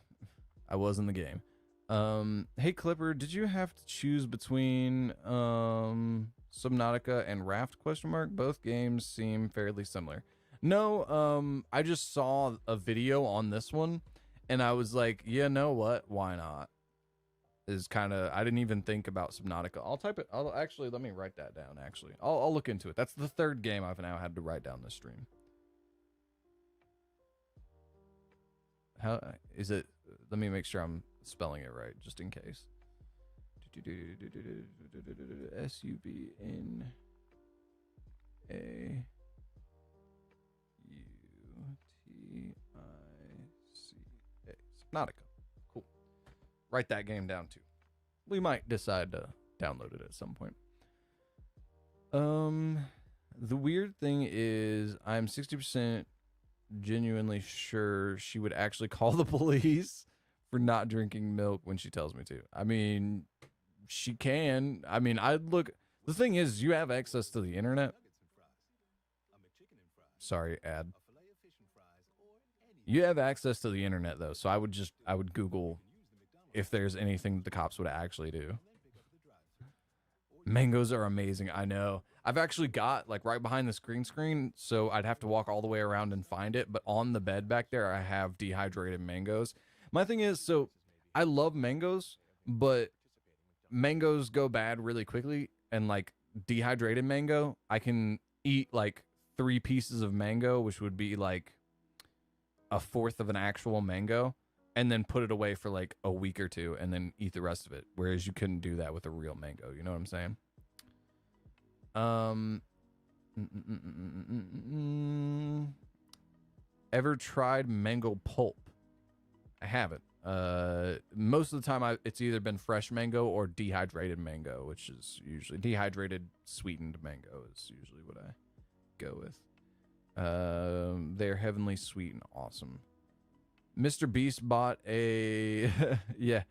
I was in the game. Hey Clipper, did you have to choose between Subnautica and Raft ? Both games seem fairly similar. No, I just saw a video on this one and I was like, yeah, know what? Why not? Is kind of, I didn't even think about Subnautica. I'll type it. I'll actually, let me write that down actually. I'll look into it. That's the third game I've now had to write down this stream. How is it? Let me make sure I'm spelling it right, just in case. SUBNAUTICA. Subnautica. Cool. Write that game down too. We might decide to download it at some point. The weird thing is I'm 60% genuinely sure she would actually call the police for not drinking milk when she tells me to. I mean, she can. I mean, I'd look. The thing is, you have access to the internet. Sorry, ad. You have access to the internet though, so I would Google if there's anything that the cops would actually do. Mangoes are amazing. I know. I've actually got like right behind the green screen, so I'd have to walk all the way around and find it. But on the bed back there, I have dehydrated mangoes. My thing is, so I love mangoes, but mangoes go bad really quickly. And like dehydrated mango, I can eat like 3 pieces of mango, which would be like a fourth of an actual mango, and then put it away for like a week or 2 and then eat the rest of it. Whereas you couldn't do that with a real mango. You know what I'm saying? Ever tried mango pulp? I haven't. Most of the time it's either been fresh mango or dehydrated mango, which is usually dehydrated sweetened mango is usually what I go with. They're heavenly sweet and awesome. Mr. Beast bought a yeah.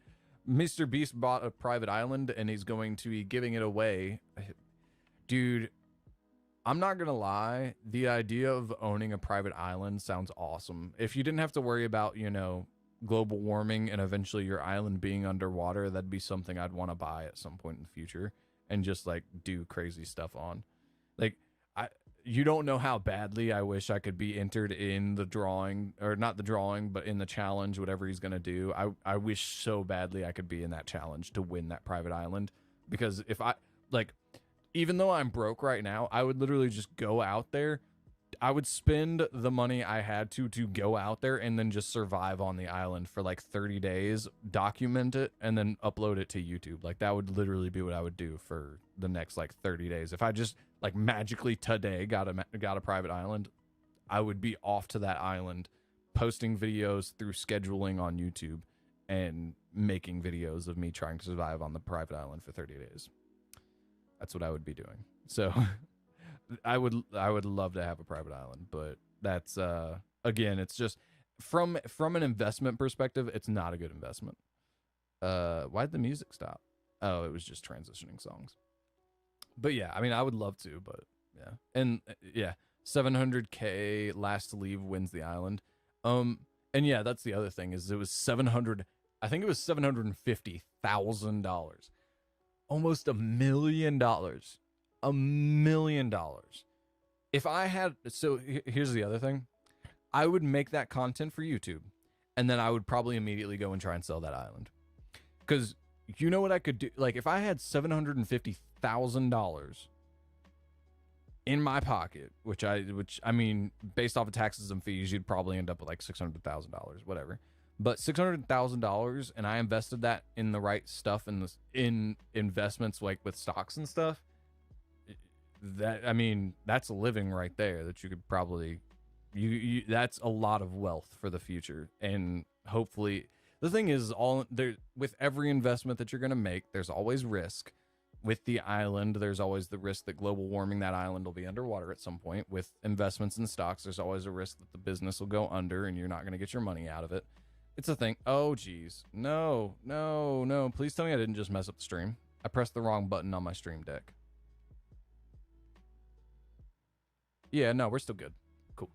Mr. Beast bought a private island and he's going to be giving it away. Dude, I'm not gonna lie, the idea of owning a private island sounds awesome. If you didn't have to worry about, you know, global warming and eventually your island being underwater, that'd be something I'd want to buy at some point in the future and just like do crazy stuff on. Like I you don't know how badly I wish I could be entered in the drawing, or not the drawing, but in the challenge, whatever he's gonna do. I wish so badly I could be in that challenge to win that private island, because if I like, even though I'm broke right now, I would literally just go out there. I would spend the money I had to go out there and then just survive on the island for like 30 days, document it, and then upload it to YouTube. Like that would literally be what I would do for the next like 30 days. If I just like magically today got a private island, I would be off to that island, posting videos through scheduling on YouTube and making videos of me trying to survive on the private island for 30 days. That's what I would be doing. So I would love to have a private island, but that's again, it's just from an investment perspective, it's not a good investment. Why'd the music stop? Oh, it was just transitioning songs. But yeah, I mean, I would love to, but yeah. And yeah, 700K last to leave wins the island. And yeah, that's the other thing, is it was 700, I think it was $750,000. Almost $1 million. $1 million. If I had, so here's the other thing. I would make that content for YouTube, and then I would probably immediately go and try and sell that island. Because you know what I could do? Like, if I had $750,000 in my pocket, which I mean, based off of taxes and fees, you'd probably end up with like $600,000, whatever. But $600,000, and I invested that in the right stuff, in investments like with stocks and stuff. That, I mean, that's a living right there that you could probably, you that's a lot of wealth for the future. And hopefully, the thing is, all there, with every investment that you're going to make, there's always risk. With the island, there's always the risk that global warming, that island will be underwater at some point. With investments in stocks, there's always a risk that the business will go under and you're not going to get your money out of it. It's a thing. Oh, geez. No. Please tell me I didn't just mess up the stream. I pressed the wrong button on my stream deck. Yeah, no, we're still good. Cool.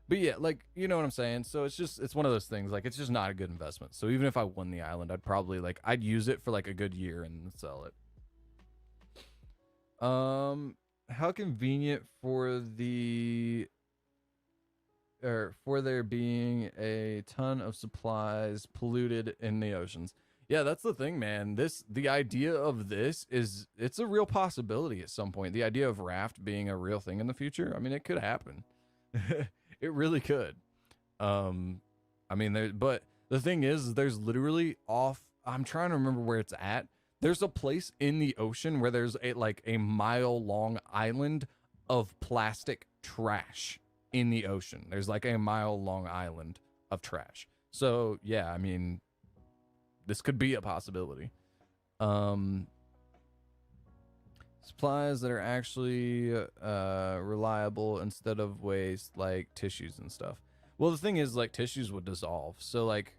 But yeah, like, you know what I'm saying? So it's one of those things. Like, it's just not a good investment. So even if I won the island, I'd probably, like, I'd use it for, like, a good year and sell it. How convenient for there being a ton of supplies polluted in the oceans. Yeah, that's the thing, man. The idea of this is, it's a real possibility at some point. The idea of Raft being a real thing in the future, I mean, it could happen. It really could. I mean, but the thing is, there's literally I'm trying to remember where it's at. There's a place in the ocean where there's a mile long island of plastic trash in the ocean. There's like a mile long island of trash. So yeah, I mean, this could be a possibility. Supplies that are actually reliable instead of waste, like tissues and stuff. Well, the thing is, like, tissues would dissolve. So like,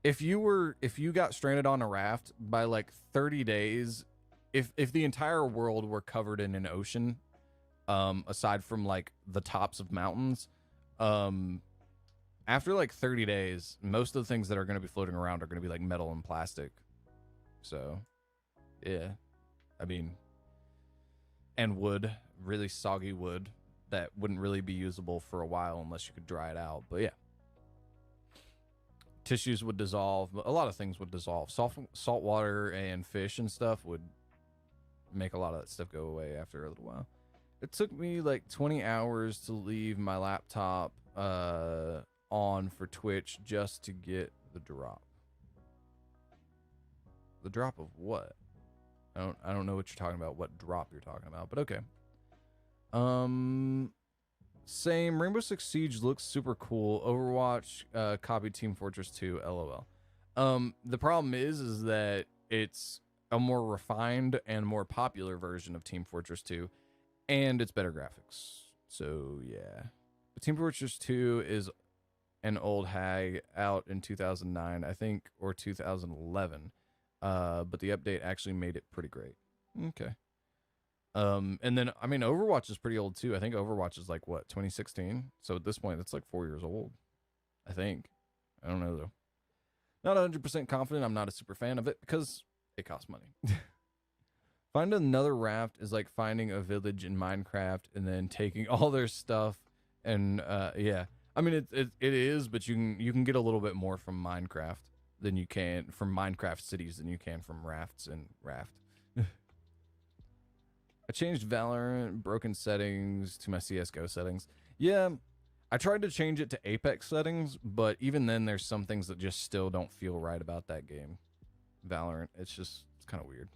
if you got stranded on a raft by like 30 days, if the entire world were covered in an ocean, aside from like the tops of mountains, after like 30 days, most of the things that are going to be floating around are going to be like metal and plastic. So, yeah, I mean, and wood, really soggy wood that wouldn't really be usable for a while unless you could dry it out. But yeah, tissues would dissolve. A lot of things would dissolve. Salt water and fish and stuff would make a lot of that stuff go away after a little while. It took me like 20 hours to leave my laptop on for Twitch just to get the drop. The drop of what? I don't know what you're talking about, what drop you're talking about, but okay. Same. Rainbow Six Siege looks super cool. Overwatch copied Team Fortress 2, LOL. The problem is that it's a more refined and more popular version of Team Fortress 2, and it's better graphics. So yeah. But Team Fortress 2 is an old hag, out in 2009, I think, or 2011. But the update actually made it pretty great. Okay. And then I mean, Overwatch is pretty old too. I think Overwatch is like what 2016. So at this point, it's like 4 years old. I think. I don't know though. Not 100% confident. I'm not a super fan of it because it costs money. Find another raft is like finding a village in Minecraft and then taking all their stuff and yeah. I mean it is, but you can get a little bit more from Minecraft than you can from Minecraft cities than you can from rafts and Raft. I changed Valorant broken settings to my CS:GO settings. Yeah, I tried to change it to Apex settings, but even then there's some things that just still don't feel right about that game. Valorant, it's kind of weird.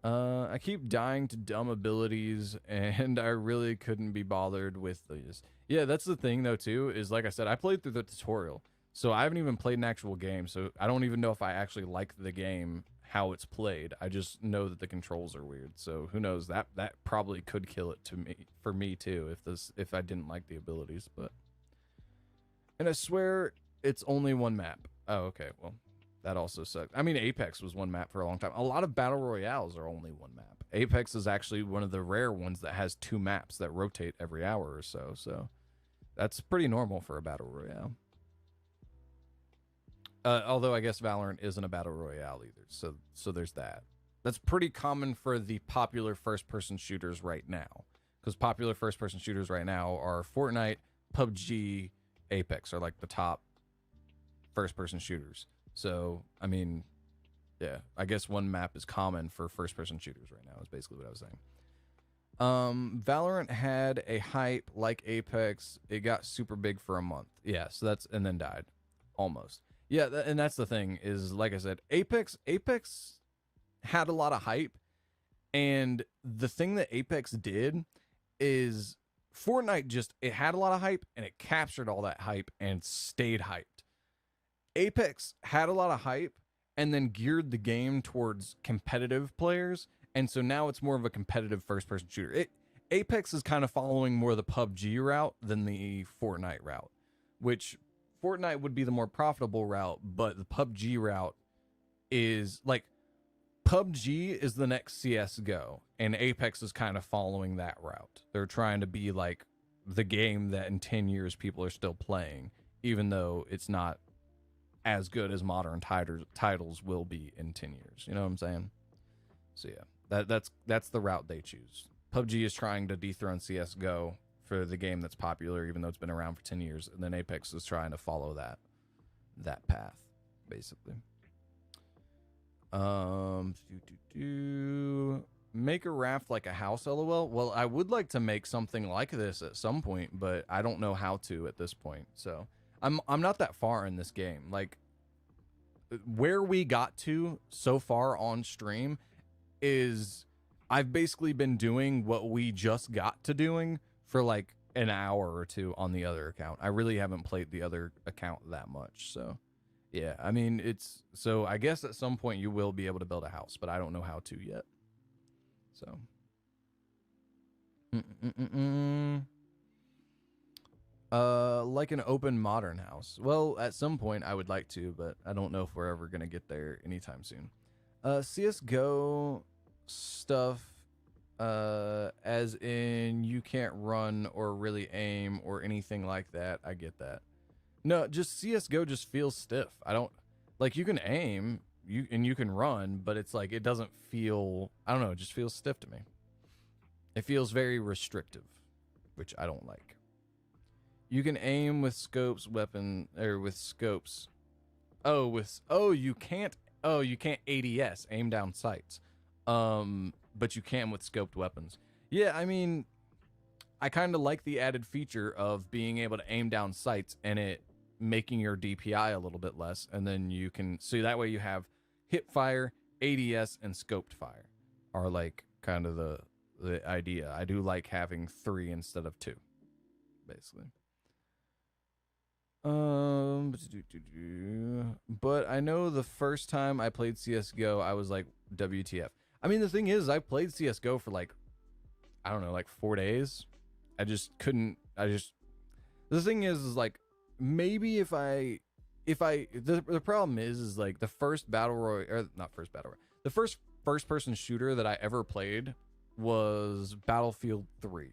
I keep dying to dumb abilities, and I really couldn't be bothered with these. Yeah, that's the thing, though, too, is like I said, I played through the tutorial, so I haven't even played an actual game, so I don't even know if I actually like the game, how it's played. I just know that the controls are weird, so who knows, that probably could kill it for me, too, if I didn't like the abilities, but... And I swear, it's only one map. Oh, okay, well... That also sucked. I mean, Apex was one map for a long time. A lot of battle royales are only one map. Apex is actually one of the rare ones that has 2 maps that rotate every hour or so. So that's pretty normal for a battle royale. Although I guess Valorant isn't a battle royale either. So there's that. That's pretty common for the popular first-person shooters right now. Because popular first-person shooters right now are Fortnite, PUBG, Apex are like the top first-person shooters. So, I mean, yeah, I guess one map is common for first-person shooters right now is basically what I was saying. Valorant had a hype like Apex. It got super big for a month. Yeah, so and then died. Almost. Yeah, and that's the thing is, like I said, Apex had a lot of hype. And the thing that Apex did is Fortnite it had a lot of hype and it captured all that hype and stayed hyped. Apex had a lot of hype and then geared the game towards competitive players, and so now it's more of a competitive first-person shooter. Apex is kind of following more the PUBG route than the Fortnite route, which Fortnite would be the more profitable route, but the PUBG route is like PUBG is the next CS:GO, and Apex is kind of following that route. They're trying to be like the game that in 10 years people are still playing, even though it's not as good as modern titles will be in 10 years. You know what I'm saying? So yeah, that's the route they choose. PUBG is trying to dethrone CS:GO for the game that's popular, even though it's been around for 10 years. And then Apex is trying to follow that path, basically. Make a raft like a house, LOL. Well, I would like to make something like this at some point, but I don't know how to at this point. So I'm not that far in this game. Like, where we got to so far on stream is I've basically been doing what we just got to doing for like an hour or two on the other account. I really haven't played the other account that much. So yeah, I mean, so I guess at some point you will be able to build a house, but I don't know how to yet. So like an open modern house. Well, at some point I would like to, but I don't know if we're ever gonna get there anytime soon. CS:GO stuff, as in you can't run or really aim or anything like that. I get that. No, just CS:GO just feels stiff. I don't like, you can aim, you can run, but it's like it doesn't feel, I don't know, it just feels stiff to me. It feels very restrictive, which I don't like. You can aim with scopes, with scopes. You can't ADS, aim down sights. But you can with scoped weapons. Yeah, I mean, I kind of like the added feature of being able to aim down sights and it making your DPI a little bit less, and then you can, so that way you have hip fire, ADS, and scoped fire are like kind of the idea. I do like having 3 instead of 2, basically. But I know the first time I played CS:GO, I was like, WTF. I mean, the thing is, I played CS:GO for like, I don't know, like 4 days. I just couldn't, the thing is like, maybe the problem is like the first battle royale, or not first battle royale, the first person shooter that I ever played was Battlefield 3.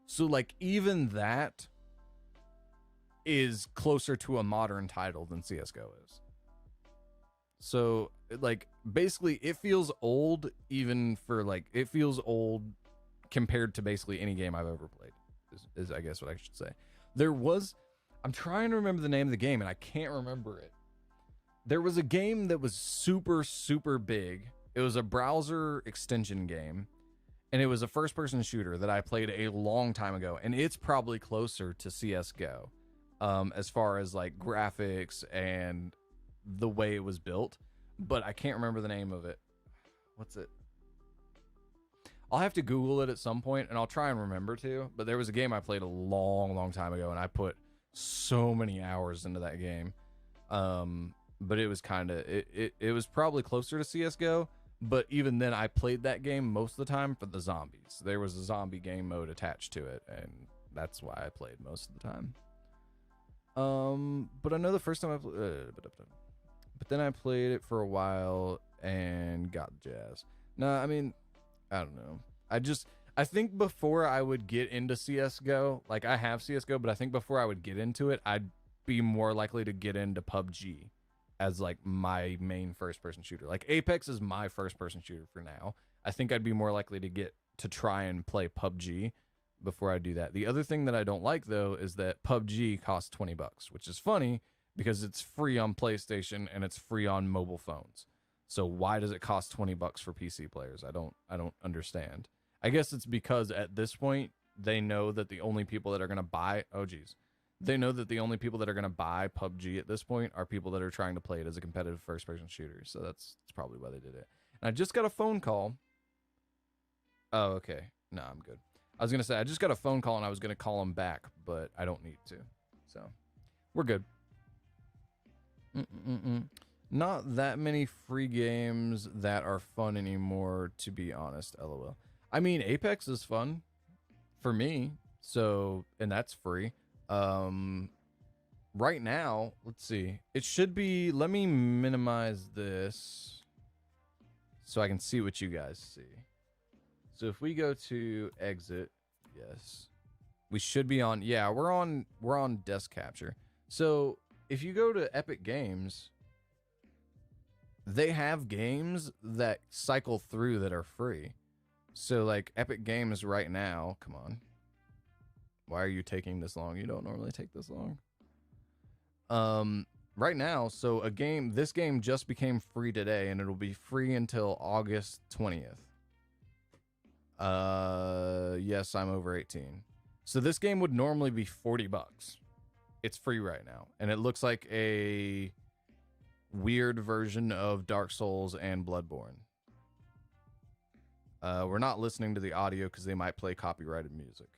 So like even that is closer to a modern title than CS:GO is. So like basically it feels old, even for like, it feels old compared to basically any game I've ever played, is I guess what I should say. I'm trying to remember the name of the game and I can't remember it. There was a game that was super, super big. It was a browser extension game, and it was a first-person shooter that I played a long time ago, and it's probably closer to CS:GO, as far as like graphics and the way it was built, but I can't remember the name of it. What's it? I'll have to Google it at some point, and I'll try and remember to, but there was a game I played a long, long time ago, and I put so many hours into that game. But it was kind of, it was probably closer to CS:GO, but even then I played that game most of the time for the zombies. There was a zombie game mode attached to it, and that's why I played most of the time. But I know the first time I but then I played it for a while and got jazz. No, I mean, I don't know. I think before I would get into CS:GO, like I have CS:GO, but I think before I would get into it, I'd be more likely to get into PUBG as like my main first-person shooter. Like Apex is my first-person shooter for now. I think I'd be more likely to get to try and play PUBG before I do that. The other thing that I don't like though is that PUBG costs $20, which is funny because it's free on PlayStation and it's free on mobile phones. So why does it cost $20 for PC players? I don't understand. I guess it's because at this point they know that the only people that are going to buy, they know that the only people that are going to buy PUBG at this point are people that are trying to play it as a competitive first-person shooter. So that's probably why they did it. And I just got a phone call. Oh, okay. No, I'm good. I was going to say, I just got a phone call and I was going to call him back, but I don't need to. So we're good. Not that many free games that are fun anymore, to be honest, LOL. I mean, Apex is fun for me. So, and that's free. Right now, let's see. It should be, let me minimize this so I can see what you guys see. So if we go to exit, yes, we should be on, yeah, we're on desk capture. So if you go to Epic Games, they have games that cycle through that are free. So like Epic Games right now, come on. Why are you taking this long? You don't normally take this long. Right now, so this game just became free today, and it'll be free until August 20th. Yes, I'm over 18. So this game would normally be $40. It's free right now, and it looks like a weird version of Dark Souls and Bloodborne. We're not listening to the audio because they might play copyrighted music.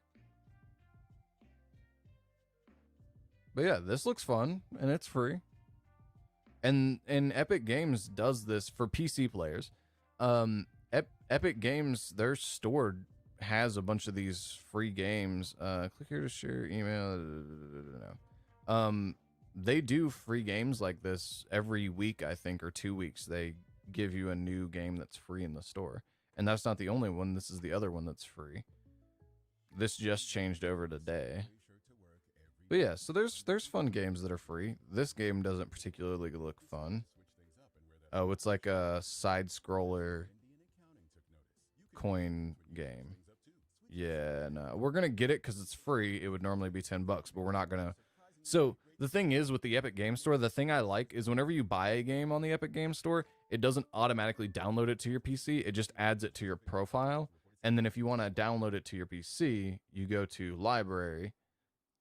But yeah, this looks fun, and it's free. And Epic Games does this for PC players. Epic Games, their store has a bunch of these free games. Click here to share email. No. They do free games like this every week, I think, or 2 weeks. They give you a new game that's free in the store. And that's not the only one. This is the other one that's free. This just changed over today. But yeah, so there's fun games that are free. This game doesn't particularly look fun. Oh, it's like a side-scroller coin game. Yeah, no. We're going to get it because it's free. It would normally be $10, but we're not going to. So the thing is with the Epic Game Store, the thing I like is whenever you buy a game on the Epic Game Store, it doesn't automatically download it to your PC. It just adds it to your profile. And then if you want to download it to your PC, you go to library.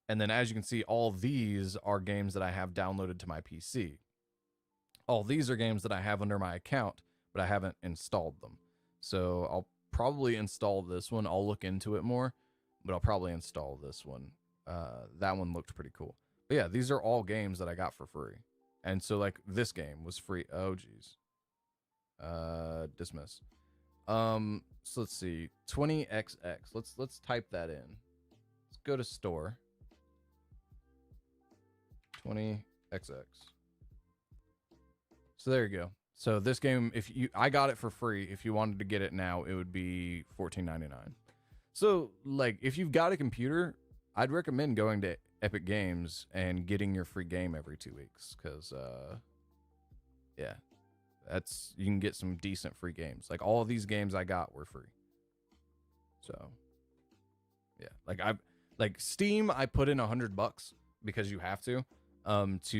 And then as you can see, all these are games that I have downloaded to my PC. All these are games that I have under my account, but I haven't installed them. So I'll probably install this one. I'll look into it more, but I'll probably install this one. That one looked pretty cool. But yeah, these are all games that I got for free. And so like this game was free. Oh geez. Dismiss. So let's see. 20XX. Let's type that in. Let's go to store. 20XX. So there you go. So this game, I got it for free. If you wanted to get it now, it would be $14.99. So like, if you've got a computer, I'd recommend going to Epic Games and getting your free game every 2 weeks, because yeah, you can get some decent free games. Like all of these games I got were free. So yeah, like Steam, I put in $100 because you have to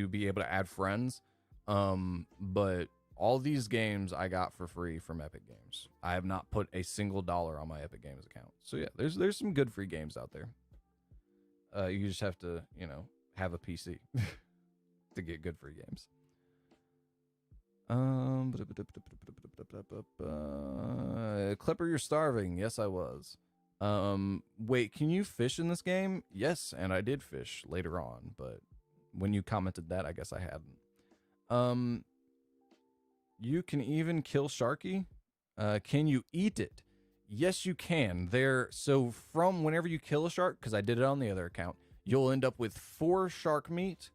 be able to add friends. But all these games I got for free from Epic Games. I have not put a single dollar on my Epic Games account. So yeah, there's some good free games out there. You just have to, have a PC to get good free games. Clipper, you're starving. Yes, I was. Wait, can you fish in this game? Yes, and I did fish later on, but when you commented that, I guess I hadn't. You can even kill Sharky. Can you eat it? Yes, you can. So from whenever you kill a shark, because I did it on the other account, you'll end up with 4 shark meat,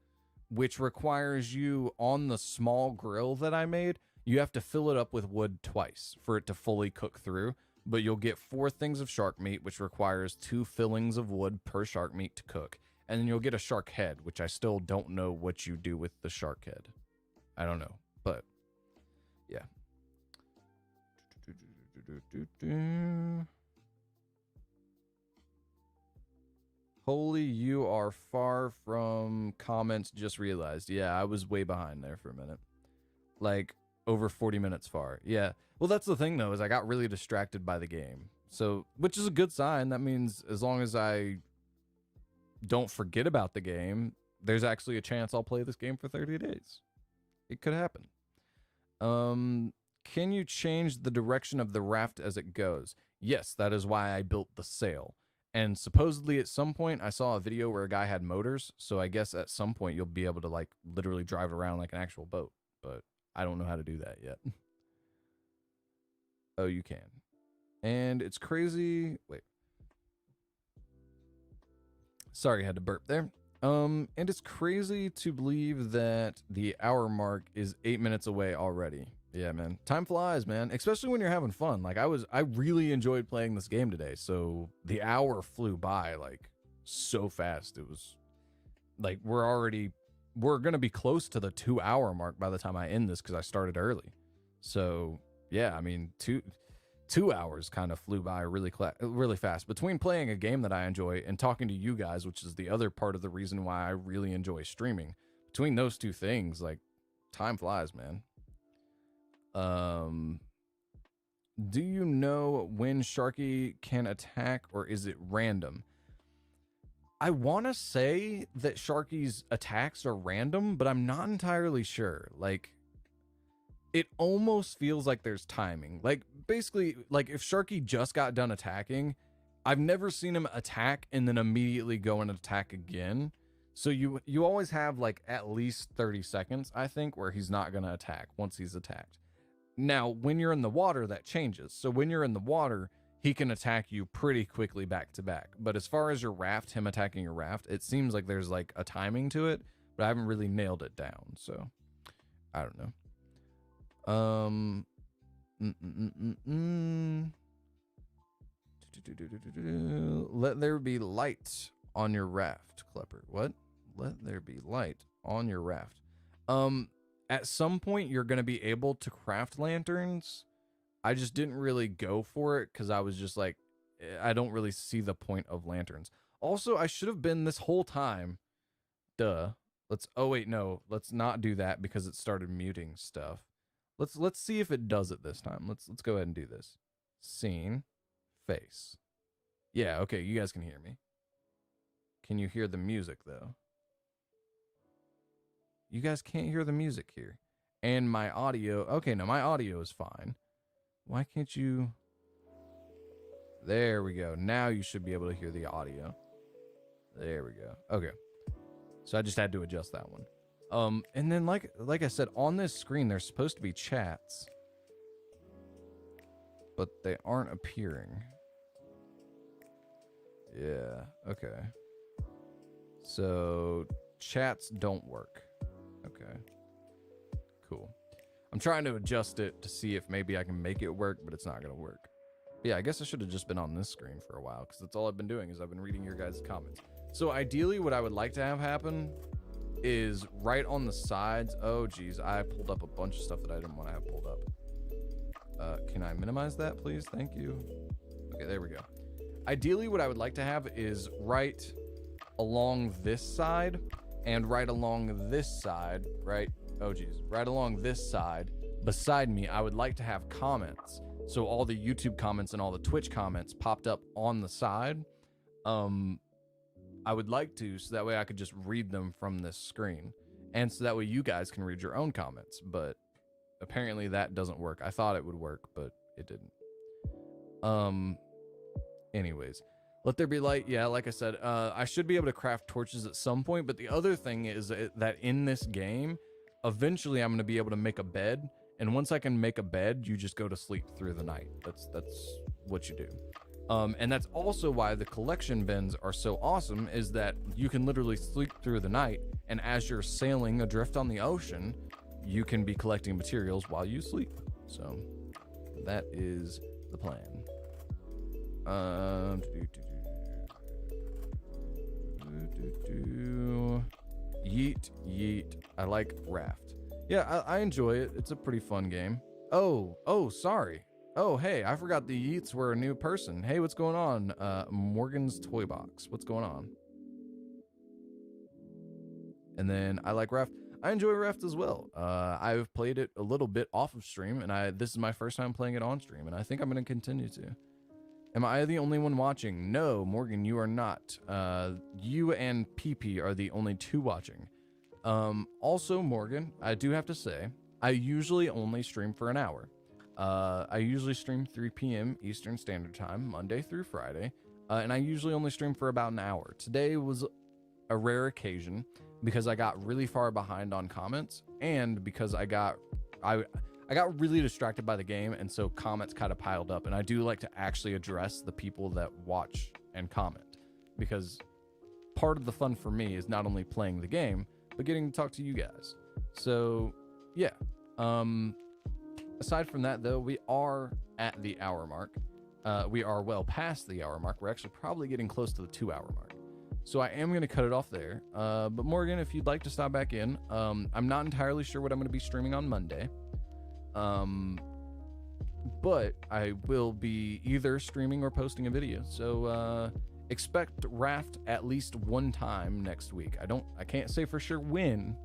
which requires you, on the small grill that I made, you have to fill it up with wood twice for it to fully cook through. But you'll get 4 things of shark meat, which requires 2 fillings of wood per shark meat to cook. And then you'll get a shark head, which I still don't know what you do with the shark head. I don't know, but yeah. Holy, you are far from comments, just realized. Yeah, I was way behind there for a minute. Like, over 40 minutes far. Yeah. Well, that's the thing, though, is I got really distracted by the game. So, which is a good sign. That means as long as I don't forget about the game, there's actually a chance I'll play this game for 30 days. It could happen. Can you change the direction of the raft as it goes? Yes, that is why I built the sail. And supposedly at some point I saw a video where a guy had motors, so I guess at some point you'll be able to like literally drive it around like an actual boat, but I don't know how to do that yet. Oh, you can. And it's crazy. Wait. Sorry, I had to burp there. And it's crazy to believe that the hour mark is 8 minutes away already. Yeah, man. Time flies, man. Especially when you're having fun. Like I really enjoyed playing this game today. So the hour flew by like so fast. It was like we're going to be close to the 2 hour mark by the time I end this, because I started early. So yeah, I mean, two hours kind of flew by really fast between playing a game that I enjoy and talking to you guys, which is the other part of the reason why I really enjoy streaming. Between those two things, like, time flies, man. Do you know when Sharky can attack, or is it random? I want to say that Sharky's attacks are random, but I'm not entirely sure. Like, it almost feels like there's timing. Like, basically, like, if Sharky just got done attacking, I've never seen him attack and then immediately go and attack again. So you always have, like, at least 30 seconds, I think, where he's not going to attack once he's attacked. Now, when you're in the water, that changes. So when you're in the water, he can attack you pretty quickly back to back. But as far as your raft, him attacking your raft, it seems like there's, like, a timing to it, but I haven't really nailed it down. So, I don't know. Let there be light on your raft, Klepper. What? Let there be light on your raft. At some point you're going to be able to craft lanterns. I just didn't really go for it because I was just like, I don't really see the point of lanterns. Also, I should have been this whole time. Duh. Oh wait, no. Let's not do that because it started muting stuff. Let's see if it does it this time. Let's go ahead and do this. Scene, face. Yeah, okay, you guys can hear me. Can you hear the music though? You guys can't hear the music here. And my audio, okay, no, my audio is fine. Why can't you? There we go. Now you should be able to hear the audio. There we go. Okay. So I just had to adjust that one. And then like I said, on this screen, there's supposed to be chats, but they aren't appearing. Yeah, okay. So chats don't work. Okay, cool. I'm trying to adjust it to see if maybe I can make it work, but it's not gonna work. But yeah, I guess I should have just been on this screen for a while, because that's all I've been doing is I've been reading your guys' comments. So ideally, what I would like to have happen is right on the sides. Oh geez, I pulled up a bunch of stuff that I didn't want to have pulled up. Can I minimize that, please? Thank you. Okay, there we go. Ideally, what I would like to have is right along this side and right along this side, right? Oh geez, right along this side beside me, I would like to have comments. So all the YouTube comments and all the Twitch comments popped up on the side. I would like to, so that way I could just read them from this screen. And so that way you guys can read your own comments, but apparently that doesn't work. I thought it would work, but it didn't. Anyways, let there be light. Yeah, like I said, I should be able to craft torches at some point, but the other thing is that in this game, eventually I'm going to be able to make a bed, and once I can make a bed, you just go to sleep through the night. That's what you do. And that's also why the collection bins are so awesome, is that you can literally sleep through the night, and as you're sailing adrift on the ocean, you can be collecting materials while you sleep. So that is the plan. Yeet, yeet. I like Raft. Yeah, I enjoy it. It's a pretty fun game. Oh, sorry. Oh, hey, I forgot the Yeets were a new person. Hey, what's going on? Morgan's Toy Box. What's going on? And then I like Raft. I enjoy Raft as well. I've played it a little bit off of stream, and this is my first time playing it on stream, and I think I'm going to continue to. Am I the only one watching? No, Morgan, you are not. You and PP are the only two watching. Also, Morgan, I do have to say, I usually only stream for an hour. I usually stream 3 p.m. Eastern Standard Time, Monday through Friday, and I usually only stream for about an hour. Today was a rare occasion because I got really far behind on comments, and because I got really distracted by the game, and so comments kind of piled up, and I do like to actually address the people that watch and comment, because part of the fun for me is not only playing the game, but getting to talk to you guys. So yeah, aside from that though, we are at the hour mark. We are well past the hour mark. We're actually probably getting close to the 2-hour mark. So I am going to cut it off there. But Morgan, if you'd like to stop back in, I'm not entirely sure what I'm going to be streaming on Monday. But I will be either streaming or posting a video. So expect Raft at least one time next week. I can't say for sure when,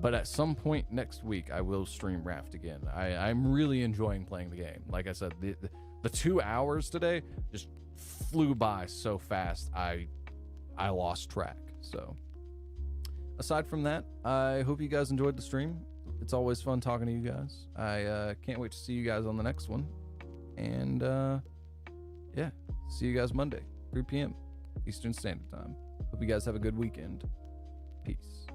but at some point next week I will stream Raft again. I'm really enjoying playing the game. Like I said, the 2 hours today just flew by so fast. I lost track. So aside from that, I hope you guys enjoyed the stream. It's always fun talking to you guys. I can't wait to see you guys on the next one. And yeah, see you guys Monday, 3 p.m. Eastern Standard Time. Hope you guys have a good weekend. Peace.